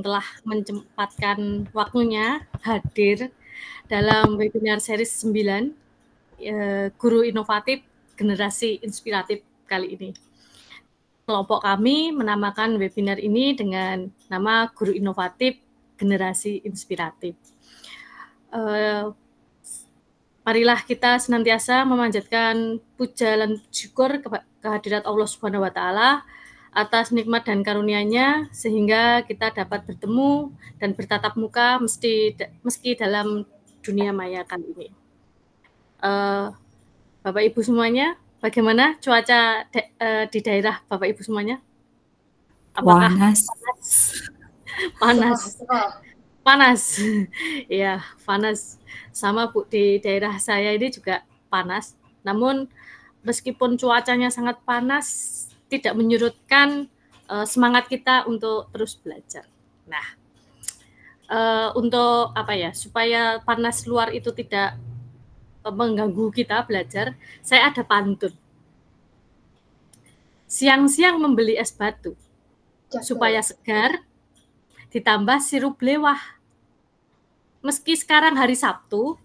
telah menyempatkan waktunya hadir dalam webinar series 9 Guru Inovatif Generasi Inspiratif kali ini. Kelompok kami menamakan webinar ini dengan nama Guru Inovatif Generasi Inspiratif. Marilah kita senantiasa memanjatkan puja dan syukur kehadirat Allah Subhanahu wa Ta'ala atas nikmat dan karunia-Nya sehingga kita dapat bertemu dan bertatap muka meski dalam dunia maya kali ini. Bapak Ibu semuanya, bagaimana cuaca di daerah Bapak Ibu semuanya? Apakah panas? Ya, panas. Sama Bu, di daerah saya ini juga panas. Namun meskipun cuacanya sangat panas, tidak menyurutkan semangat kita untuk terus belajar. Nah, untuk apa ya, supaya panas luar itu tidak mengganggu kita belajar, saya ada pantun. Siang-siang membeli es batu, supaya segar, ditambah sirup belewah. Meski sekarang hari Sabtu,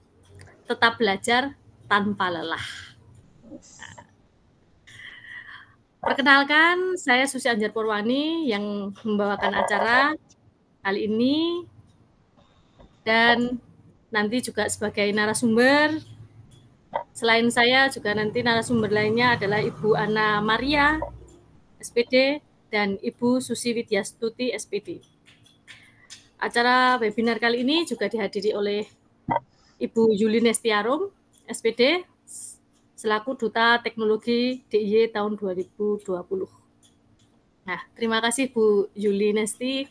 tetap belajar tanpa lelah. Perkenalkan, saya Susi Anjar Purwani yang membawakan acara kali ini dan nanti juga sebagai narasumber. Selain saya juga nanti narasumber lainnya adalah Ibu Ana Maria, SPD, dan Ibu Susi Widyastuti, SPD. Acara webinar kali ini juga dihadiri oleh Ibu Yuli Nestiarum, SPD, selaku Duta Teknologi DIY tahun 2020. Nah, terima kasih Bu Yuli Nesti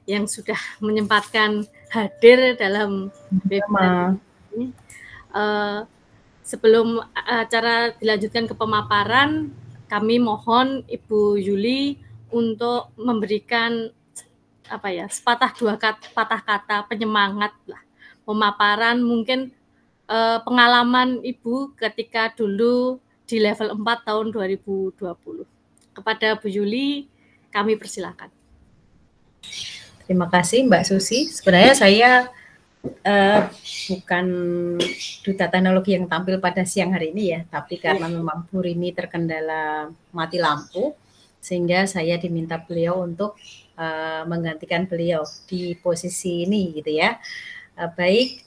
yang sudah menyempatkan hadir dalam webinar ini. Sebelum acara dilanjutkan ke pemaparan, kami mohon Ibu Yuli untuk memberikan sepatah dua patah kata penyemangat lah, pemaparan mungkin pengalaman Ibu ketika dulu di level 4 tahun 2020. Kepada Bu Yuli, kami persilakan. Terima kasih Mbak Susi. Sebenarnya saya bukan duta teknologi yang tampil pada siang hari ini ya, tapi karena memang Bu Rini terkendala mati lampu, sehingga saya diminta beliau untuk menggantikan beliau di posisi ini gitu ya. Baik,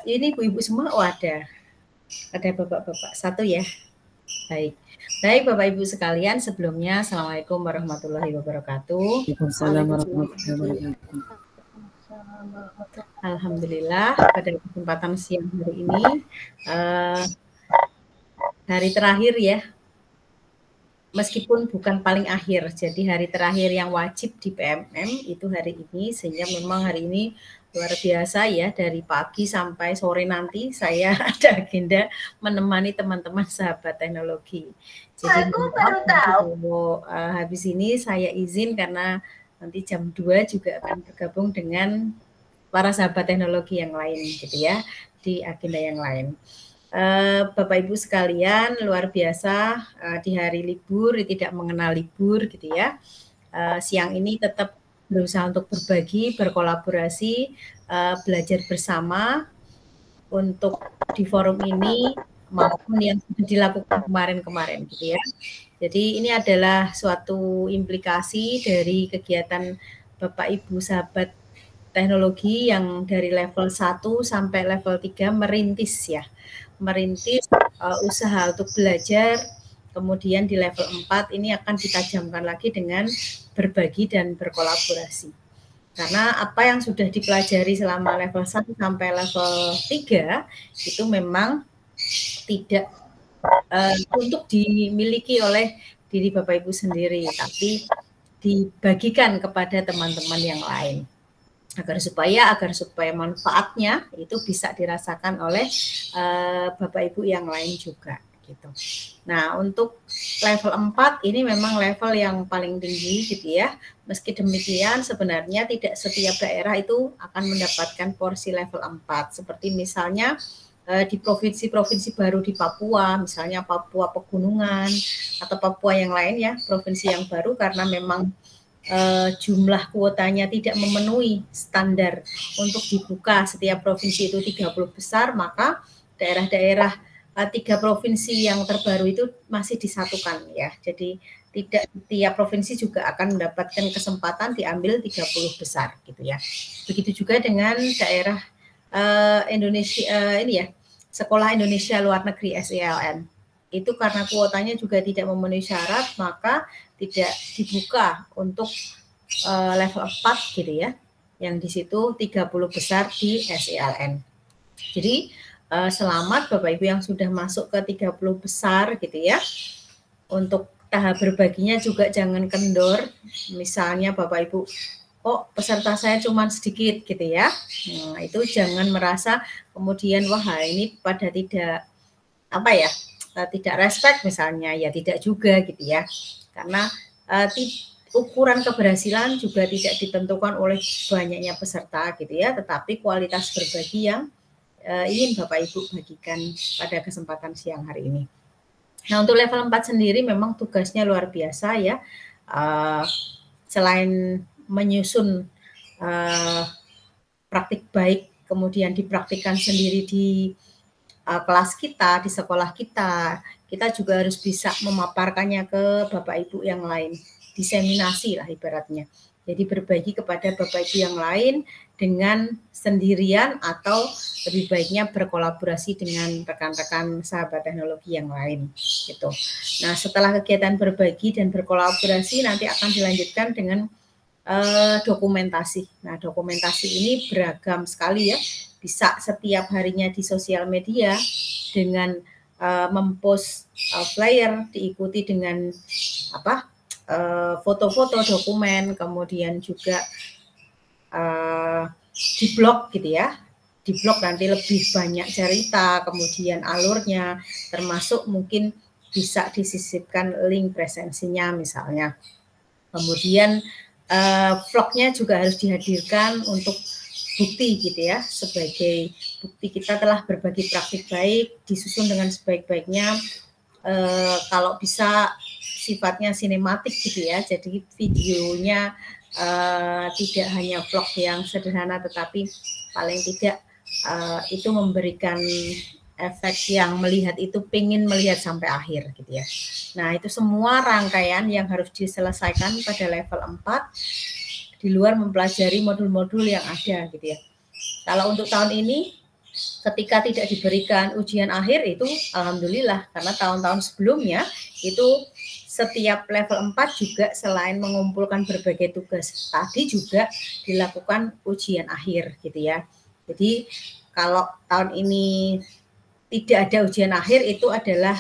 ini ibu-ibu semua, ada bapak-bapak satu ya. Baik Bapak Ibu sekalian, sebelumnya Assalamualaikum warahmatullahi wabarakatuh. Waalaikumsalam warahmatullahi wabarakatuh. Alhamdulillah pada kesempatan siang hari ini, hari terakhir ya, meskipun bukan paling akhir, jadi hari terakhir yang wajib di PMM itu hari ini, sehingga memang hari ini luar biasa ya, dari pagi sampai sore nanti saya ada agenda menemani teman-teman sahabat teknologi. Jadi aku baru tahu. Habis ini saya izin karena nanti jam 2 juga akan bergabung dengan para sahabat teknologi yang lain gitu ya, di agenda yang lain. Bapak Ibu sekalian, luar biasa di hari libur tidak mengenal libur gitu ya. Siang ini tetap berusaha untuk berbagi, berkolaborasi, belajar bersama untuk di forum ini maupun yang sudah dilakukan kemarin-kemarin gitu ya. Jadi ini adalah suatu implikasi dari kegiatan Bapak Ibu sahabat teknologi yang dari level 1 sampai level 3 merintis ya. Merintis usaha untuk belajar, kemudian di level 4 ini akan ditajamkan lagi dengan berbagi dan berkolaborasi. Karena apa yang sudah dipelajari selama level 1 sampai level 3 itu memang tidak untuk dimiliki oleh diri Bapak Ibu sendiri, tapi dibagikan kepada teman-teman yang lain. Agar supaya manfaatnya itu bisa dirasakan oleh Bapak Ibu yang lain juga gitu. Nah, untuk level 4 ini memang level yang paling tinggi gitu ya. Meski demikian sebenarnya tidak setiap daerah itu akan mendapatkan porsi level 4. Seperti misalnya di provinsi-provinsi baru di Papua, misalnya Papua Pegunungan atau Papua yang lain ya, provinsi yang baru, karena memang jumlah kuotanya tidak memenuhi standar untuk dibuka setiap provinsi itu 30 besar, maka daerah-daerah 3 provinsi yang terbaru itu masih disatukan ya. Jadi tidak tiap provinsi juga akan mendapatkan kesempatan diambil 30 besar gitu ya. Begitu juga dengan daerah Indonesia ini ya, Sekolah Indonesia Luar Negeri SELN. Itu karena kuotanya juga tidak memenuhi syarat, maka tidak dibuka untuk level 4 gitu ya. Yang di situ 30 besar di SELN. Jadi selamat Bapak Ibu yang sudah masuk ke 30 besar gitu ya. Untuk tahap berbaginya juga jangan kendor. Misalnya Bapak Ibu, kok peserta saya cuma sedikit gitu ya. Nah, itu jangan merasa kemudian wah ini pada tidak tidak respect misalnya, ya tidak juga gitu ya. Karena ukuran keberhasilan juga tidak ditentukan oleh banyaknya peserta gitu ya, tetapi kualitas berbagi yang ingin Bapak Ibu bagikan pada kesempatan siang hari ini. Nah, untuk level 4 sendiri memang tugasnya luar biasa ya. Selain menyusun praktik baik, kemudian dipraktikkan sendiri di kelas kita, di sekolah kita, kita juga harus bisa memaparkannya ke Bapak Ibu yang lain, diseminasi lah ibaratnya. Jadi berbagi kepada Bapak Ibu yang lain dengan sendirian atau lebih baiknya berkolaborasi dengan rekan-rekan sahabat teknologi yang lain gitu. Nah, setelah kegiatan berbagi dan berkolaborasi nanti akan dilanjutkan dengan dokumentasi. Nah, dokumentasi ini beragam sekali ya. Bisa setiap harinya di sosial media dengan mempost flyer, diikuti dengan foto-foto dokumen, kemudian juga di blog gitu ya. Di blog nanti lebih banyak cerita, kemudian alurnya, termasuk mungkin bisa disisipkan link presensinya misalnya. Kemudian vlognya juga harus dihadirkan untuk bukti gitu ya, sebagai bukti kita telah berbagi praktik baik, disusun dengan sebaik-baiknya. Kalau bisa sifatnya sinematik gitu ya, jadi videonya tidak hanya vlog yang sederhana, tetapi paling tidak itu memberikan efek yang melihat itu pengen melihat sampai akhir gitu ya. Nah, itu semua rangkaian yang harus diselesaikan pada level 4 di luar mempelajari modul-modul yang ada gitu ya. Kalau untuk tahun ini ketika tidak diberikan ujian akhir itu alhamdulillah, karena tahun-tahun sebelumnya itu setiap level 4 juga selain mengumpulkan berbagai tugas tadi juga dilakukan ujian akhir gitu ya. Jadi kalau tahun ini tidak ada ujian akhir itu adalah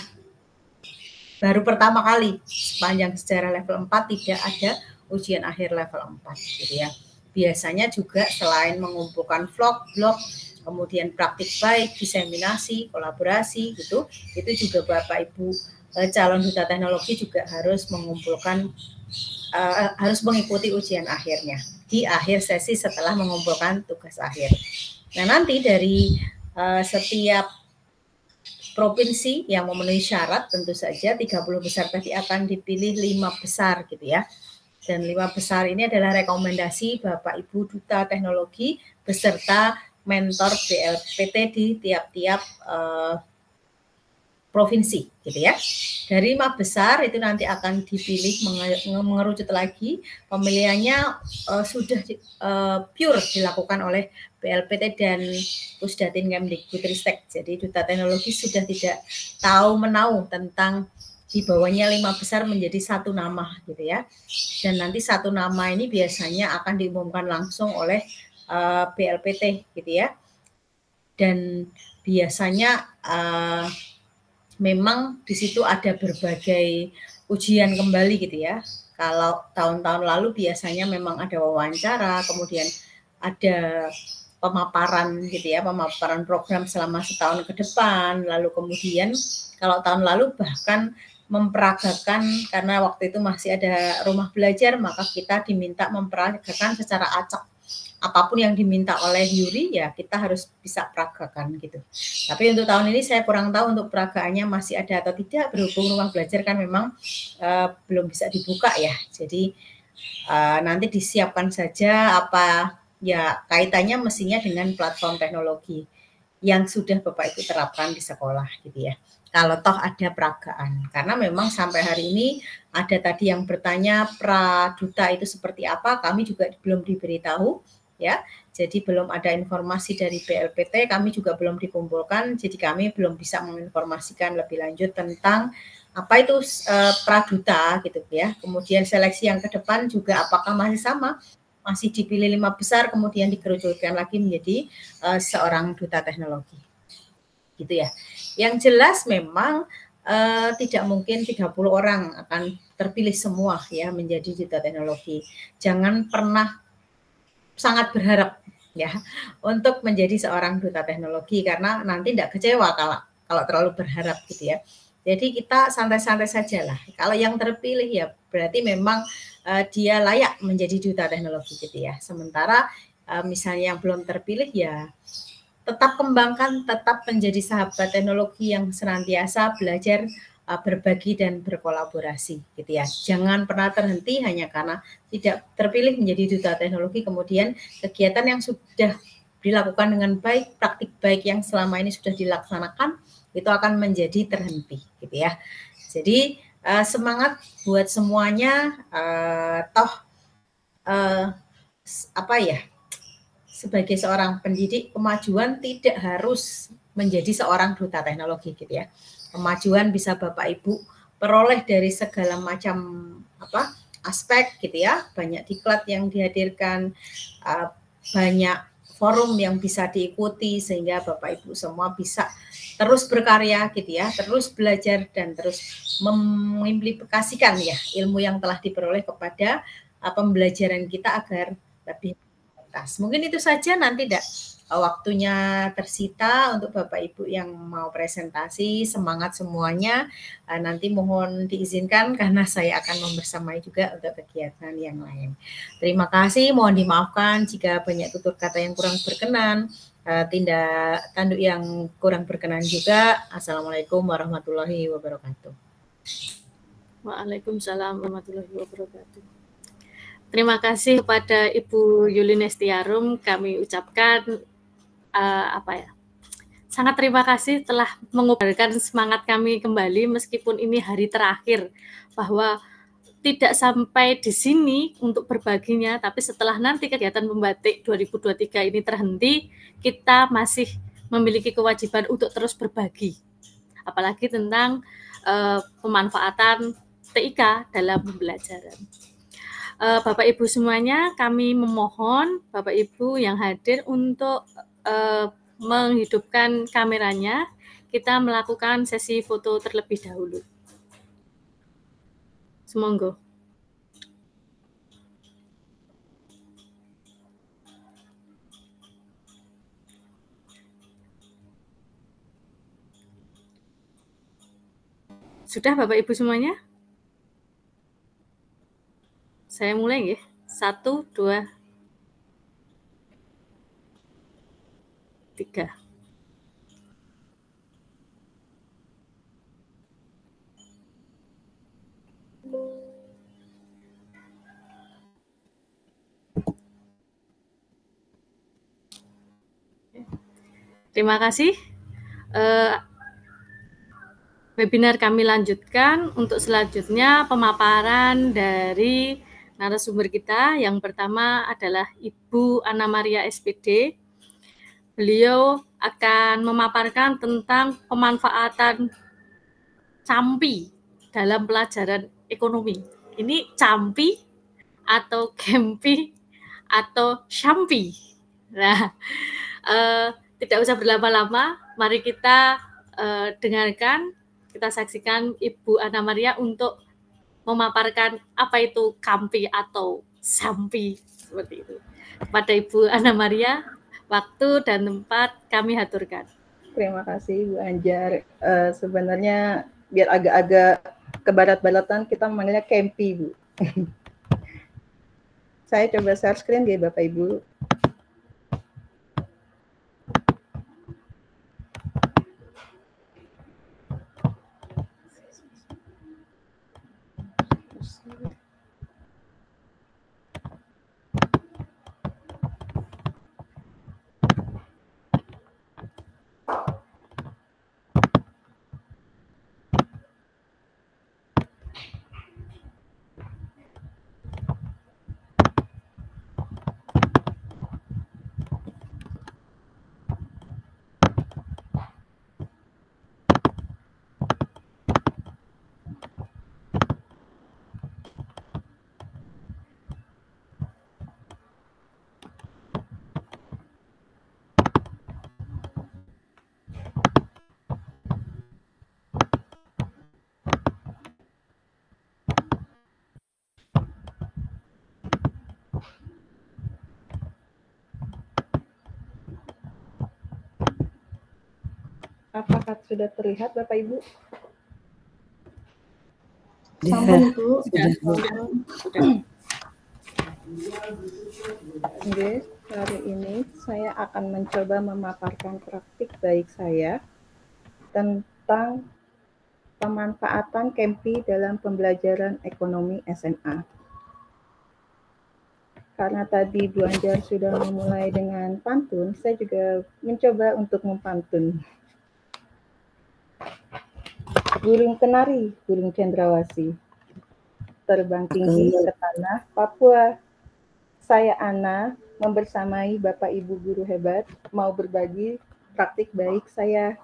baru pertama kali sepanjang sejarah level 4 tidak ada ujian akhir level 4 gitu ya. Biasanya juga selain mengumpulkan vlog, blog, kemudian praktik baik, diseminasi, kolaborasi gitu, itu juga Bapak Ibu calon duta teknologi juga harus mengumpulkan harus mengikuti ujian akhirnya di akhir sesi setelah mengumpulkan tugas akhir. Nah, nanti dari setiap provinsi yang memenuhi syarat tentu saja 30 besar tadi akan dipilih 5 besar gitu ya. Dan 5 besar ini adalah rekomendasi Bapak Ibu Duta Teknologi beserta mentor BLPT di tiap-tiap provinsi gitu ya. Dari 5 besar itu nanti akan dipilih mengerucut lagi. Pemilihannya sudah pure dilakukan oleh BLPT dan Pusdatin Kemdikbudristek. Jadi Duta Teknologi sudah tidak tahu menau tentang di bawahnya 5 besar menjadi 1 nama gitu ya. Dan nanti 1 nama ini biasanya akan diumumkan langsung oleh BLPT gitu ya. Dan biasanya memang di situ ada berbagai ujian kembali gitu ya. Kalau tahun-tahun lalu biasanya memang ada wawancara, kemudian ada pemaparan gitu ya, pemaparan program selama setahun ke depan, lalu kemudian kalau tahun lalu bahkan memperagakan, karena waktu itu masih ada rumah belajar, maka kita diminta memperagakan secara acak. Apapun yang diminta oleh Yuri ya kita harus bisa peragakan gitu. Tapi untuk tahun ini saya kurang tahu untuk peragaannya masih ada atau tidak, berhubung rumah belajar kan memang belum bisa dibuka ya. Jadi Nanti disiapkan saja apa ya kaitannya mestinya dengan platform teknologi yang sudah Bapak Ibu terapkan di sekolah gitu ya. Kalau toh ada peragaan, karena memang sampai hari ini ada tadi yang bertanya praduta itu seperti apa, kami juga belum diberitahu ya. Jadi belum ada informasi dari BLPT, kami juga belum dikumpulkan, jadi kami belum bisa menginformasikan lebih lanjut tentang apa itu praduta gitu ya. Kemudian seleksi yang ke depan juga apakah masih sama, masih dipilih 5 besar kemudian dikerucutkan lagi menjadi seorang duta teknologi gitu ya. Yang jelas memang tidak mungkin 30 orang akan terpilih semua ya menjadi duta teknologi. Jangan pernah sangat berharap ya untuk menjadi seorang duta teknologi karena nanti tidak kecewa kalau terlalu berharap gitu ya. Jadi kita santai-santai saja lah. Kalau yang terpilih ya berarti memang dia layak menjadi duta teknologi gitu ya. Sementara misalnya yang belum terpilih ya tetap kembangkan, tetap menjadi sahabat teknologi yang senantiasa belajar berbagi dan berkolaborasi gitu ya. Jangan pernah terhenti hanya karena tidak terpilih menjadi duta teknologi, kemudian kegiatan yang sudah dilakukan dengan baik, praktik baik yang selama ini sudah dilaksanakan itu akan menjadi terhenti gitu ya. Jadi semangat buat semuanya, apa ya, sebagai seorang pendidik, kemajuan tidak harus menjadi seorang duta teknologi gitu ya. Kemajuan bisa Bapak Ibu peroleh dari segala macam aspek gitu ya. Banyak diklat yang dihadirkan, banyak forum yang bisa diikuti sehingga Bapak Ibu semua bisa terus berkarya gitu ya, terus belajar dan terus mengimplikasikan ya ilmu yang telah diperoleh kepada pembelajaran kita agar lebih. Mungkin itu saja, nanti waktunya tersita untuk Bapak Ibu yang mau presentasi. Semangat semuanya. Nanti mohon diizinkan karena saya akan membersamai juga untuk kegiatan yang lain. Terima kasih, mohon dimaafkan jika banyak tutur kata yang kurang berkenan, tindak tanduk yang kurang berkenan juga. Assalamualaikum warahmatullahi wabarakatuh. Waalaikumsalam warahmatullahi wabarakatuh. Terima kasih kepada Ibu Yulinestiarum, kami ucapkan sangat terima kasih telah mengobarkan semangat kami kembali meskipun ini hari terakhir, bahwa tidak sampai di sini untuk berbaginya, tapi setelah nanti kegiatan membatik 2023 ini terhenti, kita masih memiliki kewajiban untuk terus berbagi, apalagi tentang pemanfaatan TIK dalam pembelajaran. Bapak Ibu semuanya, kami memohon Bapak Ibu yang hadir untuk menghidupkan kameranya. Kita melakukan sesi foto terlebih dahulu. Semonggo. Sudah Bapak Ibu semuanya? Saya mulai ya. 1, 2, 3. Terima kasih. Webinar kami lanjutkan. Untuk selanjutnya pemaparan dari narasumber kita. Yang pertama adalah Ibu Anna Maria SPD. Beliau akan memaparkan tentang pemanfaatan campi dalam pelajaran ekonomi. Ini campi atau gempi atau syampi. Nah, tidak usah berlama-lama, mari kita dengarkan, kita saksikan Ibu Anna Maria untuk memaparkan apa itu campi atau syampi, seperti itu. Kepada Ibu Anna Maria, waktu dan tempat kami haturkan. Terima kasih Bu Anjar. Sebenarnya biar agak-agak ke barat-baratan kita memanggilnya campi Bu. Saya coba share screen ya Bapak Ibu. Apakah sudah terlihat Bapak Ibu? Ya, Sampun Bu. Sudah. Oke, hari ini saya akan mencoba memaparkan praktik baik saya tentang pemanfaatan Kempi dalam pembelajaran ekonomi SMA. Karena tadi Bu Anjar sudah memulai dengan pantun, saya juga mencoba untuk mempantun. Burung kenari, burung cendrawasih, terbang tinggi ke tanah Papua. Saya Ana, membersamai Bapak Ibu guru hebat, mau berbagi praktik baik saya.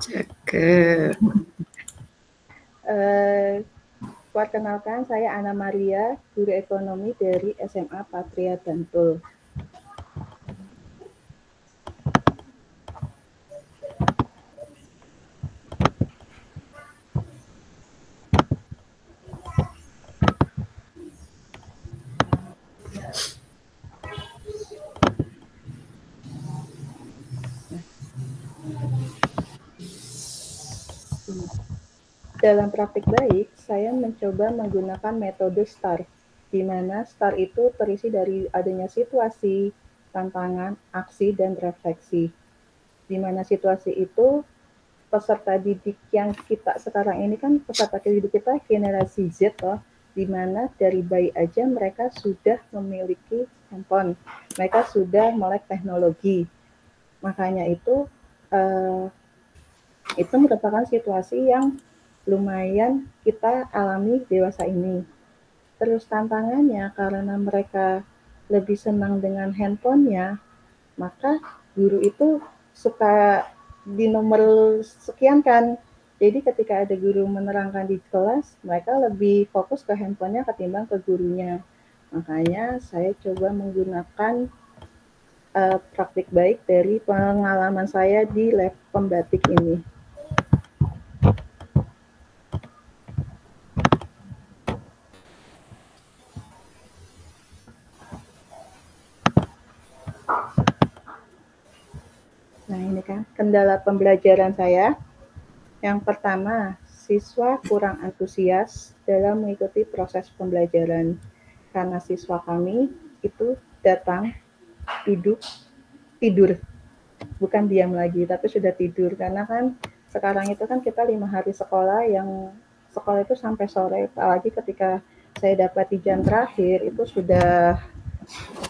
cakep. Perkenalkan, saya Ana Maria, guru ekonomi dari SMA Patria Bantul. Dalam praktik baik, saya mencoba menggunakan metode STAR, di mana STAR itu terisi dari adanya situasi, tantangan, aksi, dan refleksi. Di mana situasi itu peserta didik yang kita sekarang ini kan peserta didik kita generasi Z loh, di mana dari bayi aja mereka sudah memiliki handphone, mereka sudah melek teknologi. Makanya itu merupakan situasi yang lumayan kita alami dewasa ini. Terus tantangannya karena mereka lebih senang dengan handphonenya, maka guru itu suka di nomor sekian kan. Jadi ketika ada guru menerangkan di kelas, mereka lebih fokus ke handphonenya ketimbang ke gurunya. Makanya saya coba menggunakan praktik baik dari pengalaman saya di lab pembatik ini. Nah, ini kan kendala pembelajaran saya. Yang pertama, siswa kurang antusias dalam mengikuti proses pembelajaran. Karena siswa kami itu datang, duduk, tidur. Bukan diam lagi, tapi sudah tidur. Karena kan sekarang itu kan kita 5 hari sekolah, yang sekolah itu sampai sore. Apalagi ketika saya dapat di jam terakhir, itu sudah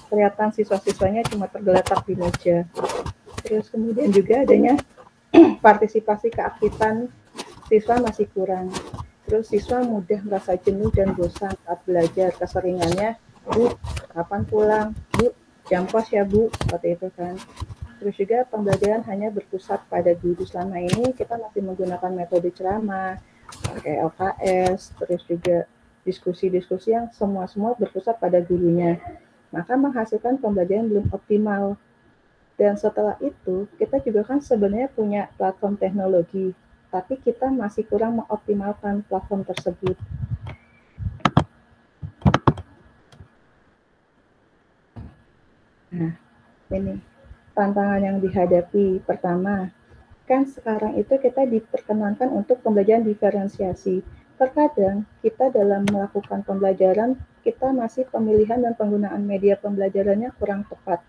kelihatan siswa-siswanya cuma tergeletak di meja. Terus kemudian juga adanya partisipasi keaktifan siswa masih kurang. Terus siswa mudah merasa jenuh dan bosan saat belajar. Keseringannya, Bu, kapan pulang? Bu, jam kos ya Bu, seperti itu kan. Terus juga pembelajaran hanya berpusat pada guru. Selama ini kita masih menggunakan metode ceramah, pakai LKS, terus juga diskusi-diskusi yang semua berpusat pada gurunya. Maka menghasilkan pembelajaran belum optimal. Dan setelah itu, kita juga kan sebenarnya punya platform teknologi, tapi kita masih kurang mengoptimalkan platform tersebut. Nah, ini tantangan yang dihadapi. Pertama, kan sekarang itu kita diperkenankan untuk pembelajaran diferensiasi. Terkadang kita dalam melakukan pembelajaran, kita masih pemilihan dan penggunaan media pembelajarannya kurang tepat.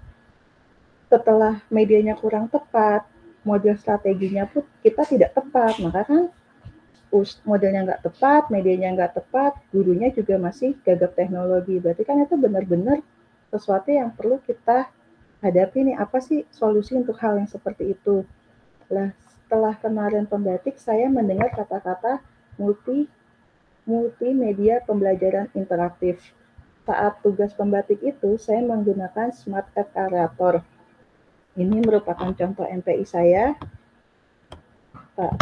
Setelah medianya kurang tepat, model strateginya pun kita tidak tepat. Maka kan modelnya nggak tepat, medianya nggak tepat, gurunya juga masih gagap teknologi. Berarti kan itu benar-benar sesuatu yang perlu kita hadapi nih. Apa sih solusi untuk hal yang seperti itu? Nah, setelah kemarin pembatik, saya mendengar kata-kata multimedia pembelajaran interaktif. Saat tugas pembatik itu, saya menggunakan Smart App Creator. Ini merupakan contoh MPI saya. Pak.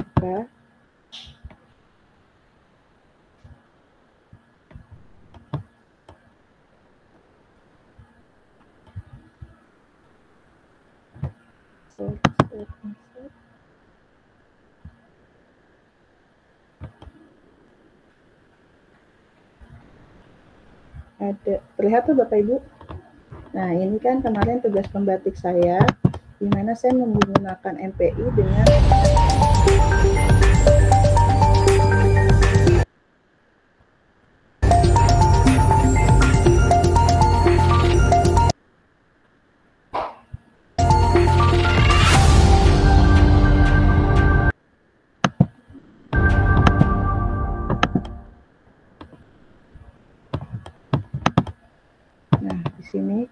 Ada, terlihat tuh Bapak Ibu? Nah, ini kan kemarin tugas pembatik saya, di mana saya menggunakan MPI dengan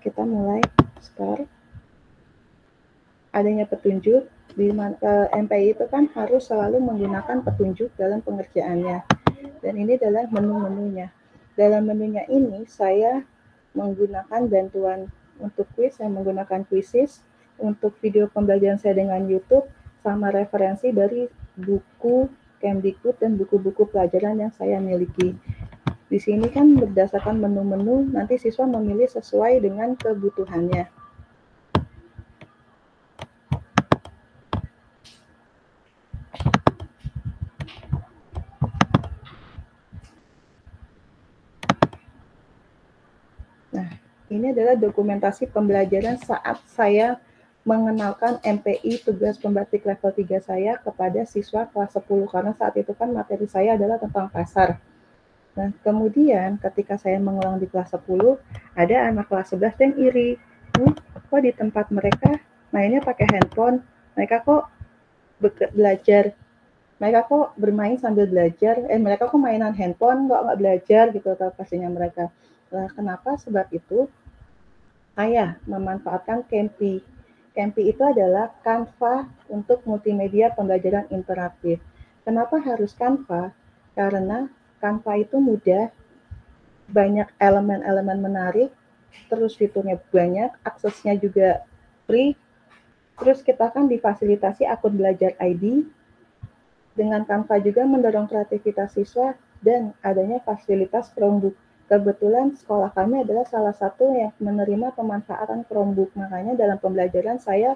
kita mulai start. Adanya petunjuk, di MPI itu kan harus selalu menggunakan petunjuk dalam pengerjaannya. Dan ini adalah menu-menunya. Dalam menunya ini saya menggunakan bantuan untuk kuis, saya menggunakan Quizizz, untuk video pembelajaran saya dengan YouTube, sama referensi dari buku Kemdikbud dan buku-buku pelajaran yang saya miliki. Di sini kan berdasarkan menu-menu, nanti siswa memilih sesuai dengan kebutuhannya. Nah, ini adalah dokumentasi pembelajaran saat saya mengenalkan MPI tugas pembatik level 3 saya kepada siswa kelas 10, karena saat itu kan materi saya adalah tentang pasar. Nah, kemudian ketika saya mengulang di kelas 10, ada anak kelas 11 yang iri. Kok di tempat mereka mainnya pakai handphone, mereka kok belajar, mereka kok bermain sambil belajar, mereka kok mainan handphone, kok nggak belajar gitu, pastinya mereka. Nah, kenapa? Sebab itu saya memanfaatkan Kempi. Kempi itu adalah Canva untuk multimedia pembelajaran interaktif. Kenapa harus Canva? Karena Canva itu mudah, banyak elemen-elemen menarik, terus fiturnya banyak, aksesnya juga free, terus kita kan difasilitasi akun belajar ID, dengan Canva juga mendorong kreativitas siswa dan adanya fasilitas Chromebook. Kebetulan sekolah kami adalah salah satu yang menerima pemanfaatan Chromebook, makanya dalam pembelajaran saya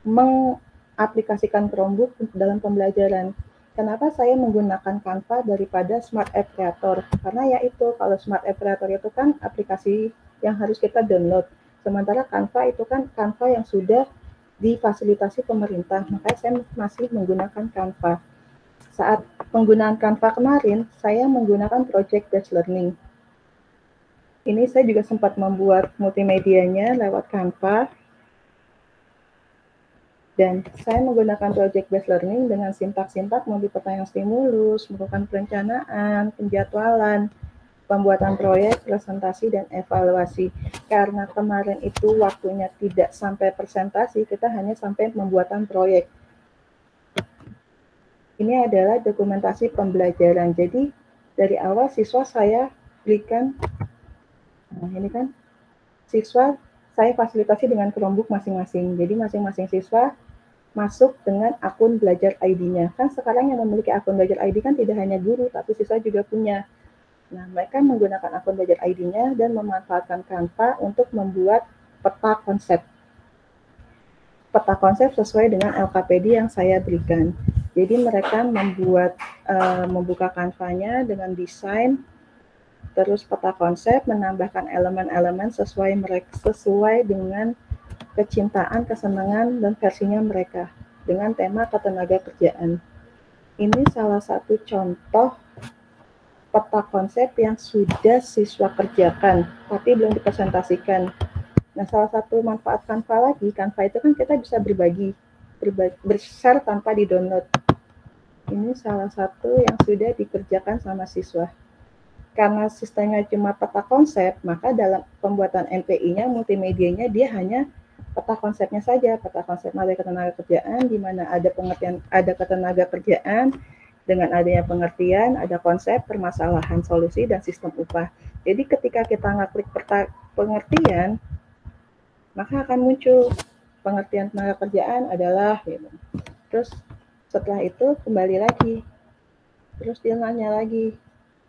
mengaplikasikan Chromebook dalam pembelajaran. Kenapa saya menggunakan Canva daripada Smart App Creator? Karena yaitu, kalau Smart App Creator itu kan aplikasi yang harus kita download. Sementara Canva itu kan Canva yang sudah difasilitasi pemerintah, makanya saya masih menggunakan Canva. Saat penggunaan Canva kemarin, saya menggunakan Project Based Learning. Ini saya juga sempat membuat multimedianya lewat Canva. Dan saya menggunakan Project Based Learning dengan sintak-sintak memberi pertanyaan stimulus, melakukan perencanaan, penjadwalan, pembuatan proyek, presentasi, dan evaluasi. Karena kemarin itu waktunya tidak sampai presentasi, kita hanya sampai pembuatan proyek. Ini adalah dokumentasi pembelajaran. Jadi dari awal siswa saya berikan, nah ini kan siswa saya fasilitasi dengan Chromebook masing-masing. Jadi masing-masing siswa masuk dengan akun belajar ID-nya. Kan sekarang yang memiliki akun belajar ID kan tidak hanya guru, tapi siswa juga punya. Nah, mereka menggunakan akun belajar ID-nya dan memanfaatkan Canva untuk membuat peta konsep. Peta konsep sesuai dengan LKPD yang saya berikan. Jadi mereka membuka Canva-nya dengan desain, terus peta konsep, menambahkan elemen-elemen sesuai dengan kecintaan, kesenangan, dan versinya mereka dengan tema ketenaga kerjaan. Ini salah satu contoh peta konsep yang sudah siswa kerjakan, tapi belum dipresentasikan. Nah, salah satu manfaat Canva lagi, Canva itu kan kita bisa ber-share tanpa di-download. Ini salah satu yang sudah dikerjakan sama siswa. Karena sistemnya cuma peta konsep, maka dalam pembuatan MPI-nya, multimedianya, dia hanya peta konsepnya saja, peta konsep materi ketenaga kerjaan, di mana ada pengertian, ada ketenaga kerjaan, dengan adanya pengertian, ada konsep, permasalahan, solusi, dan sistem upah. Jadi ketika kita ngeklik pengertian, maka akan muncul pengertian tenaga kerjaan adalah, gitu. Terus setelah itu kembali lagi, terus dia nanya lagi,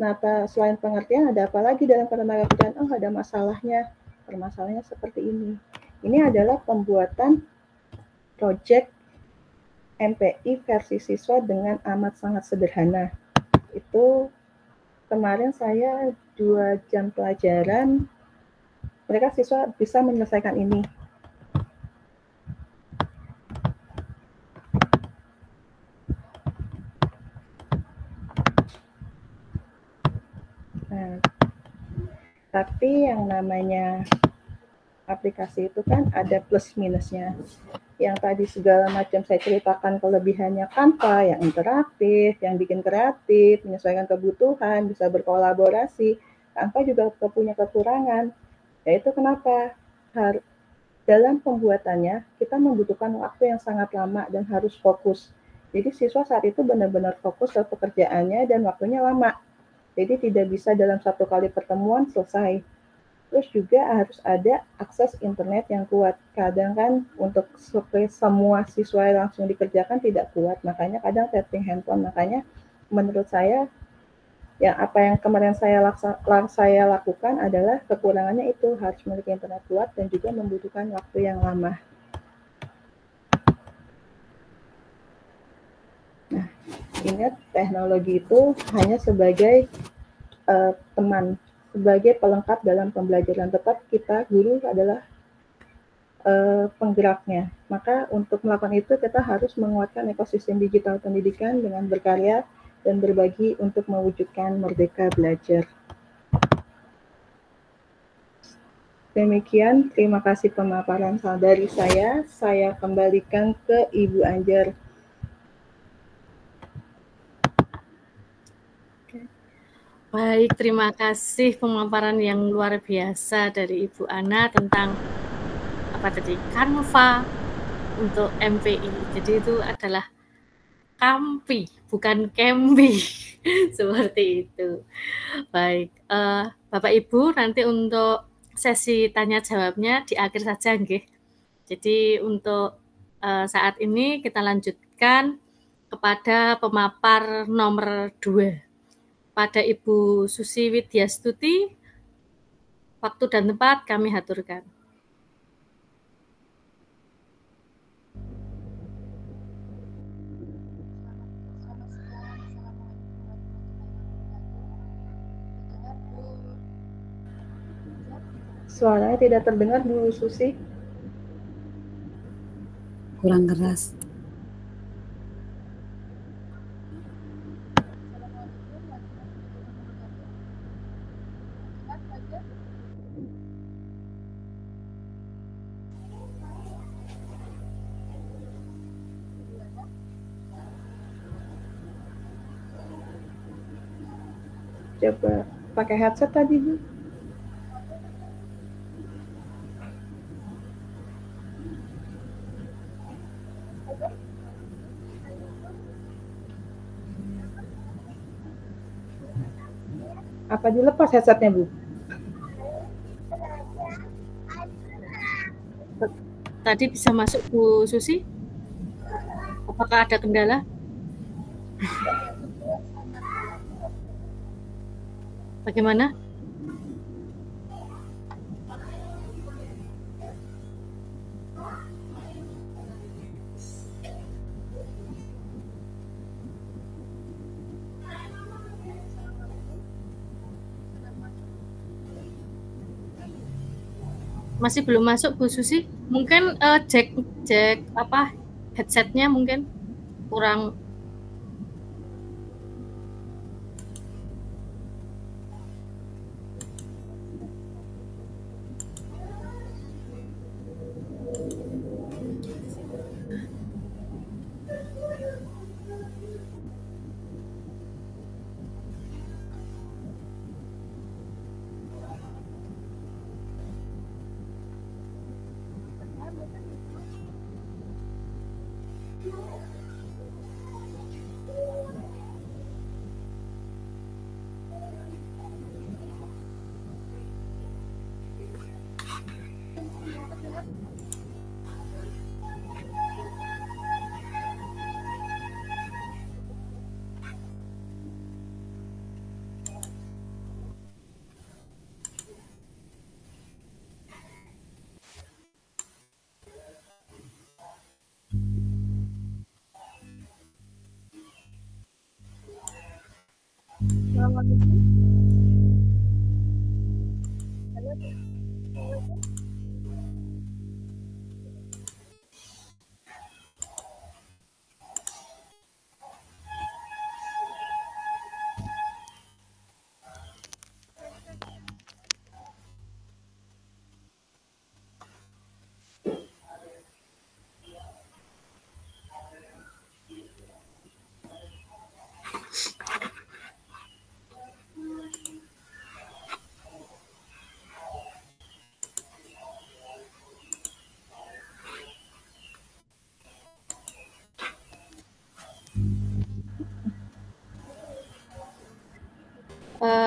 nah selain pengertian ada apa lagi dalam ketenaga kerjaan? Oh, ada masalahnya, permasalahannya seperti ini. Ini adalah pembuatan project MPI versi siswa dengan amat sangat sederhana. Itu kemarin saya 2 jam pelajaran, mereka siswa bisa menyelesaikan ini. Nah, tapi yang namanya aplikasi itu kan ada plus minusnya. Yang tadi segala macam saya ceritakan kelebihannya Canva, yang interaktif, yang bikin kreatif, menyesuaikan kebutuhan, bisa berkolaborasi. Canva juga punya kekurangan, yaitu kenapa? dalam pembuatannya kita membutuhkan waktu yang sangat lama dan harus fokus. Jadi siswa saat itu benar-benar fokus ke pekerjaannya dan waktunya lama. Jadi tidak bisa dalam satu kali pertemuan selesai. Terus juga harus ada akses internet yang kuat. Kadang kan untuk semua siswa langsung dikerjakan tidak kuat, makanya kadang tapping handphone. Makanya menurut saya apa yang kemarin saya lakukan adalah kekurangannya itu harus memiliki internet kuat dan juga membutuhkan waktu yang lama. Nah, ingat teknologi itu hanya sebagai teman, sebagai pelengkap dalam pembelajaran. Tetap kita guru adalah penggeraknya. Maka untuk melakukan itu kita harus menguatkan ekosistem digital pendidikan dengan berkarya dan berbagi untuk mewujudkan merdeka belajar. Demikian, terima kasih pemaparan dari saya. Saya kembalikan ke Ibu Anjar. Baik, terima kasih pemaparan yang luar biasa dari Ibu Ana tentang Canva untuk MPI. Jadi itu adalah Kampi, bukan Kembi. Seperti itu. Baik, Bapak Ibu nanti untuk sesi tanya jawabnya di akhir saja, nggih. Jadi untuk saat ini kita lanjutkan kepada pemapar nomor 2. Pada Ibu Susi Widyastuti, waktu dan tempat kami haturkan. Suaranya tidak terdengar, Bu Susi. Kurang keras. Coba pakai headset tadi, Bu. Apa dilepas headsetnya, Bu? Tadi bisa masuk Bu Susi? Apakah ada kendala? Bagaimana? Masih belum masuk Bu Susi? Mungkin jack headsetnya mungkin kurang.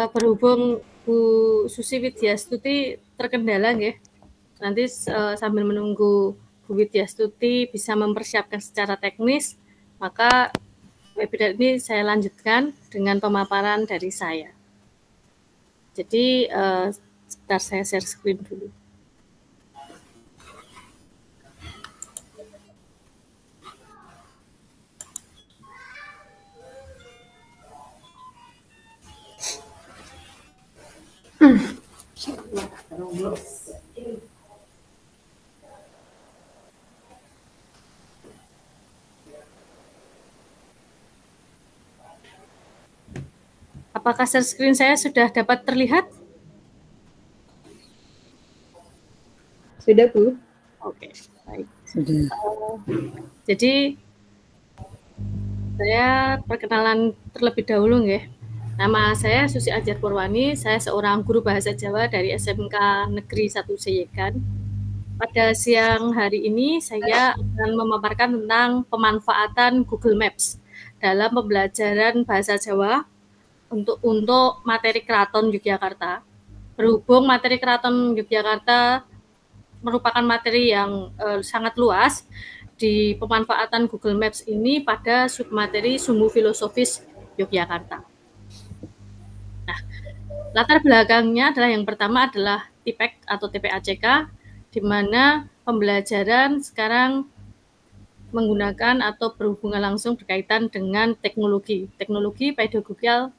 berhubung Bu Susi Widyastuti terkendala nggih. Nanti sambil menunggu Bu Widyastuti bisa mempersiapkan secara teknis, maka webinar ini saya lanjutkan dengan pemaparan dari saya. Jadi sebentar saya share screen dulu. Apakah share screen saya sudah dapat terlihat? Sudah, Bu. Oke, baik. Sudah. Jadi saya perkenalan terlebih dahulu nggih. Nama saya Susi Ajar Purwani, saya seorang guru bahasa Jawa dari SMK Negeri 1 Seyegan. Pada siang hari ini saya akan memaparkan tentang pemanfaatan Google Maps dalam pembelajaran bahasa Jawa untuk materi Keraton Yogyakarta. Berhubung materi Keraton Yogyakarta merupakan materi yang sangat luas, di pemanfaatan Google Maps ini pada submateri Sumbu Filosofis Yogyakarta. Nah, latar belakangnya adalah yang pertama adalah TIPEK atau TPACK, di mana pembelajaran sekarang menggunakan atau berhubungan langsung berkaitan dengan teknologi pedagogical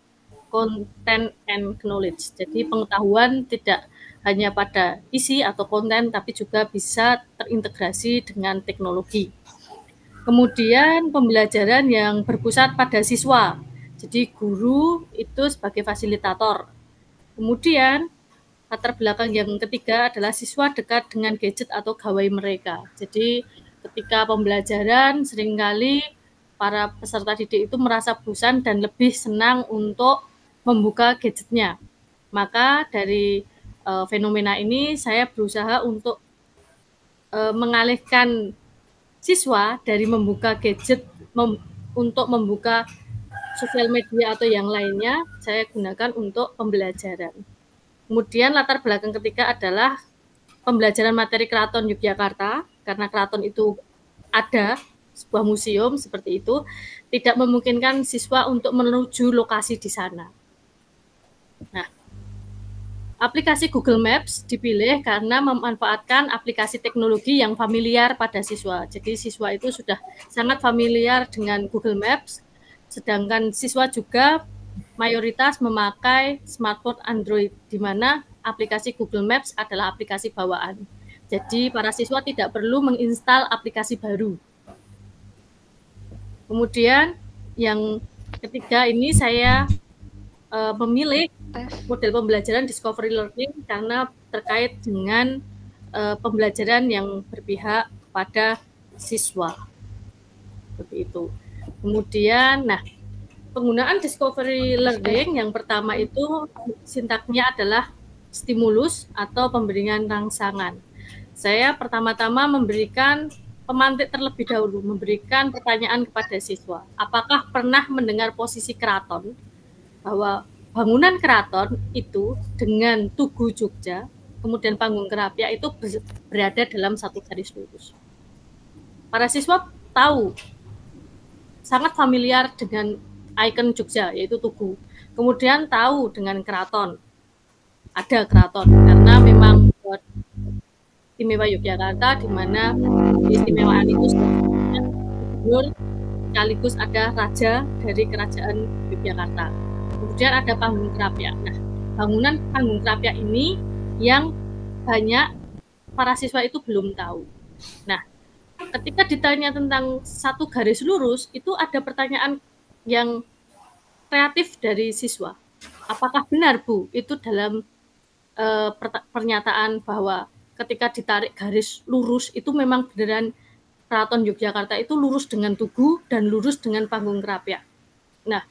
content and knowledge. Jadi pengetahuan tidak hanya pada isi atau konten, tapi juga bisa terintegrasi dengan teknologi. Kemudian pembelajaran yang berpusat pada siswa. Jadi guru itu sebagai fasilitator. Kemudian latar belakang yang ketiga adalah siswa dekat dengan gadget atau gawai mereka. Jadi ketika pembelajaran seringkali para peserta didik itu merasa bosan dan lebih senang untuk membuka gadgetnya. Maka dari fenomena ini saya berusaha untuk mengalihkan siswa dari membuka gadget untuk membuka sosial media atau yang lainnya, saya gunakan untuk pembelajaran. Kemudian latar belakang ketiga adalah pembelajaran materi Keraton Yogyakarta, karena keraton itu ada sebuah museum seperti itu, tidak memungkinkan siswa untuk menuju lokasi di sana. Nah, aplikasi Google Maps dipilih karena memanfaatkan aplikasi teknologi yang familiar pada siswa. Jadi siswa itu sudah sangat familiar dengan Google Maps, sedangkan siswa juga mayoritas memakai smartphone Android, di mana aplikasi Google Maps adalah aplikasi bawaan. Jadi para siswa tidak perlu menginstal aplikasi baru. Kemudian yang ketiga ini saya memilih model pembelajaran discovery learning karena terkait dengan pembelajaran yang berpihak pada siswa. Seperti itu. Kemudian, penggunaan discovery learning yang pertama itu sintaknya adalah stimulus atau pemberian rangsangan. Saya pertama-tama memberikan pemantik terlebih dahulu, memberikan pertanyaan kepada siswa. Apakah pernah mendengar posisi keraton? Bahwa bangunan keraton itu dengan Tugu Jogja, kemudian Panggung Kerapia itu berada dalam satu garis lurus. Para siswa tahu, sangat familiar dengan ikon Jogja, yaitu Tugu. Kemudian tahu dengan keraton, ada keraton, karena memang istimewa Yogyakarta, di mana keistimewaan itu sekaligus ada raja dari kerajaan Yogyakarta. Kemudian ada Panggung Kerapia. Nah, bangunan Panggung Kerapia ini yang banyak para siswa itu belum tahu. Nah, ketika ditanya tentang satu garis lurus, itu ada pertanyaan yang kreatif dari siswa. Apakah benar, Bu, itu dalam pernyataan bahwa ketika ditarik garis lurus itu memang beneran Keraton Yogyakarta itu lurus dengan Tugu dan lurus dengan Panggung Kerapia. Nah,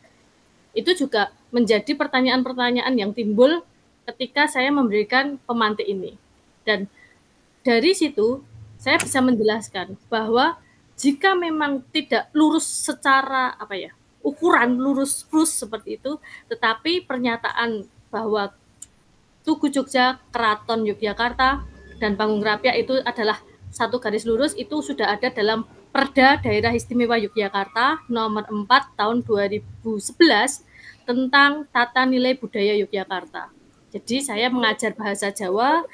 itu juga menjadi pertanyaan-pertanyaan yang timbul ketika saya memberikan pemantik ini. Dan dari situ saya bisa menjelaskan bahwa jika memang tidak lurus secara ukuran lurus seperti itu, tetapi pernyataan bahwa Tugu Jogja, Keraton Yogyakarta, dan Panggung Krapyak itu adalah satu garis lurus, itu sudah ada dalam Perda Daerah Istimewa Yogyakarta nomor 4 tahun 2011 tentang tata nilai budaya Yogyakarta. Jadi saya mengajar bahasa Jawa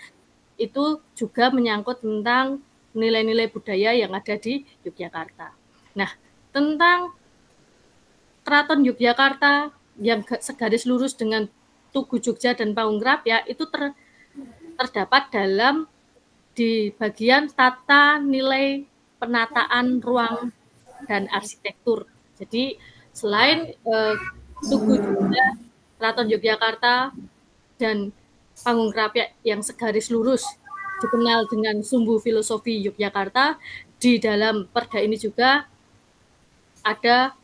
itu juga menyangkut tentang nilai-nilai budaya yang ada di Yogyakarta. Nah, tentang Keraton Yogyakarta yang segaris lurus dengan Tugu Jogja dan Panggung Krapyak itu terdapat dalam di bagian tata nilai penataan ruang dan arsitektur. Jadi selain Tugu Jogja, Keraton Yogyakarta, dan Panggung Krapyak yang segaris lurus dikenal dengan Sumbu Filosofi Yogyakarta, di dalam perda ini juga ada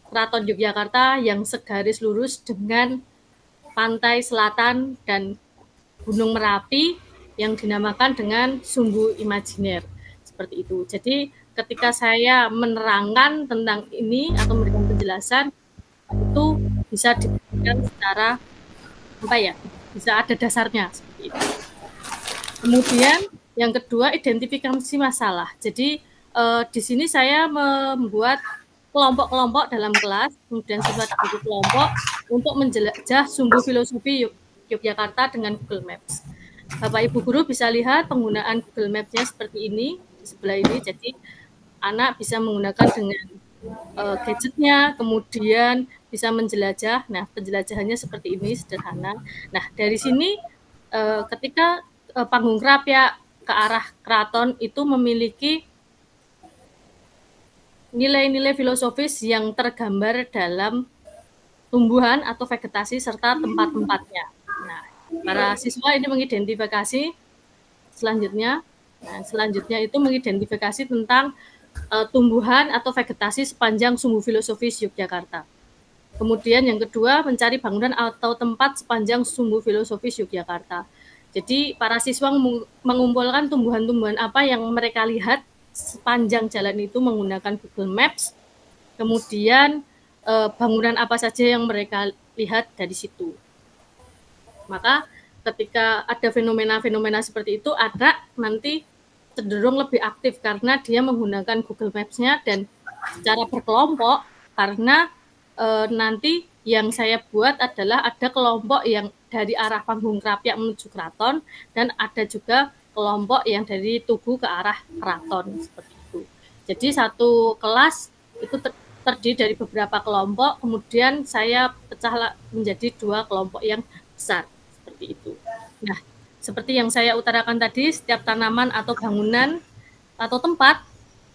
Keraton Yogyakarta yang segaris lurus dengan pantai selatan dan Gunung Merapi yang dinamakan dengan Sumbu Imajiner. Seperti itu. Jadi ketika saya menerangkan tentang ini atau memberikan penjelasan, itu bisa diberikan secara bisa ada dasarnya seperti itu. Kemudian yang kedua, identifikasi masalah. Jadi di sini saya membuat kelompok-kelompok dalam kelas, kemudian siswa terbagi kelompok untuk menjelajah Sumbu Filosofi Yogyakarta dengan Google Maps. Bapak Ibu guru bisa lihat penggunaan Google Maps-nya seperti ini, di sebelah ini. Jadi anak bisa menggunakan dengan gadgetnya, kemudian bisa menjelajah. Nah, penjelajahannya seperti ini, sederhana. Nah, dari sini ketika Panggung Krapyak ke arah keraton itu memiliki nilai-nilai filosofis yang tergambar dalam tumbuhan atau vegetasi serta tempat-tempatnya. Nah, para siswa ini mengidentifikasi selanjutnya. Nah, selanjutnya itu mengidentifikasi tentang tumbuhan atau vegetasi sepanjang Sumbu Filosofis Yogyakarta. Kemudian yang kedua, mencari bangunan atau tempat sepanjang Sumbu Filosofis Yogyakarta. Jadi para siswa mengumpulkan tumbuhan-tumbuhan apa yang mereka lihat sepanjang jalan itu menggunakan Google Maps, kemudian bangunan apa saja yang mereka lihat dari situ. Maka ketika ada fenomena-fenomena seperti itu, anak nanti cenderung lebih aktif karena dia menggunakan Google Maps-nya dan secara berkelompok, karena nanti yang saya buat adalah ada kelompok yang dari arah Panggung Krapyak menuju keraton dan ada juga kelompok yang dari Tugu ke arah keraton, seperti itu. Jadi satu kelas itu terdiri dari beberapa kelompok, kemudian saya pecah menjadi 2 kelompok yang besar, seperti itu. Nah, seperti yang saya utarakan tadi, setiap tanaman atau bangunan atau tempat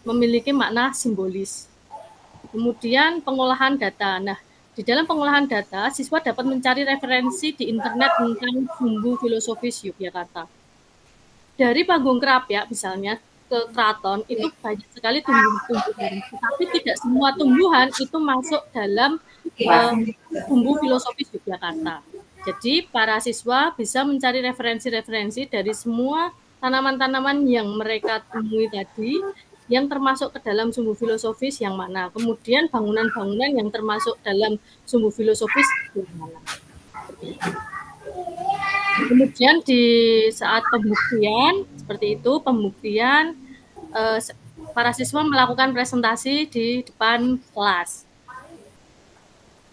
memiliki makna simbolis. Kemudian pengolahan data. Nah, di dalam pengolahan data, siswa dapat mencari referensi di internet tentang Sumbu Filosofis Yogyakarta. Dari Panggung Krapyak misalnya ke keraton itu banyak sekali tumbuhan, tetapi tidak semua tumbuhan itu masuk dalam Sumbu Filosofis Yogyakarta. Jadi para siswa bisa mencari referensi-referensi dari semua tanaman-tanaman yang mereka temui tadi, yang termasuk ke dalam Sumbu Filosofis yang mana. Kemudian bangunan-bangunan yang termasuk dalam Sumbu Filosofis yang mana. Kemudian di saat pembuktian, seperti itu, pembuktian, para siswa melakukan presentasi di depan kelas.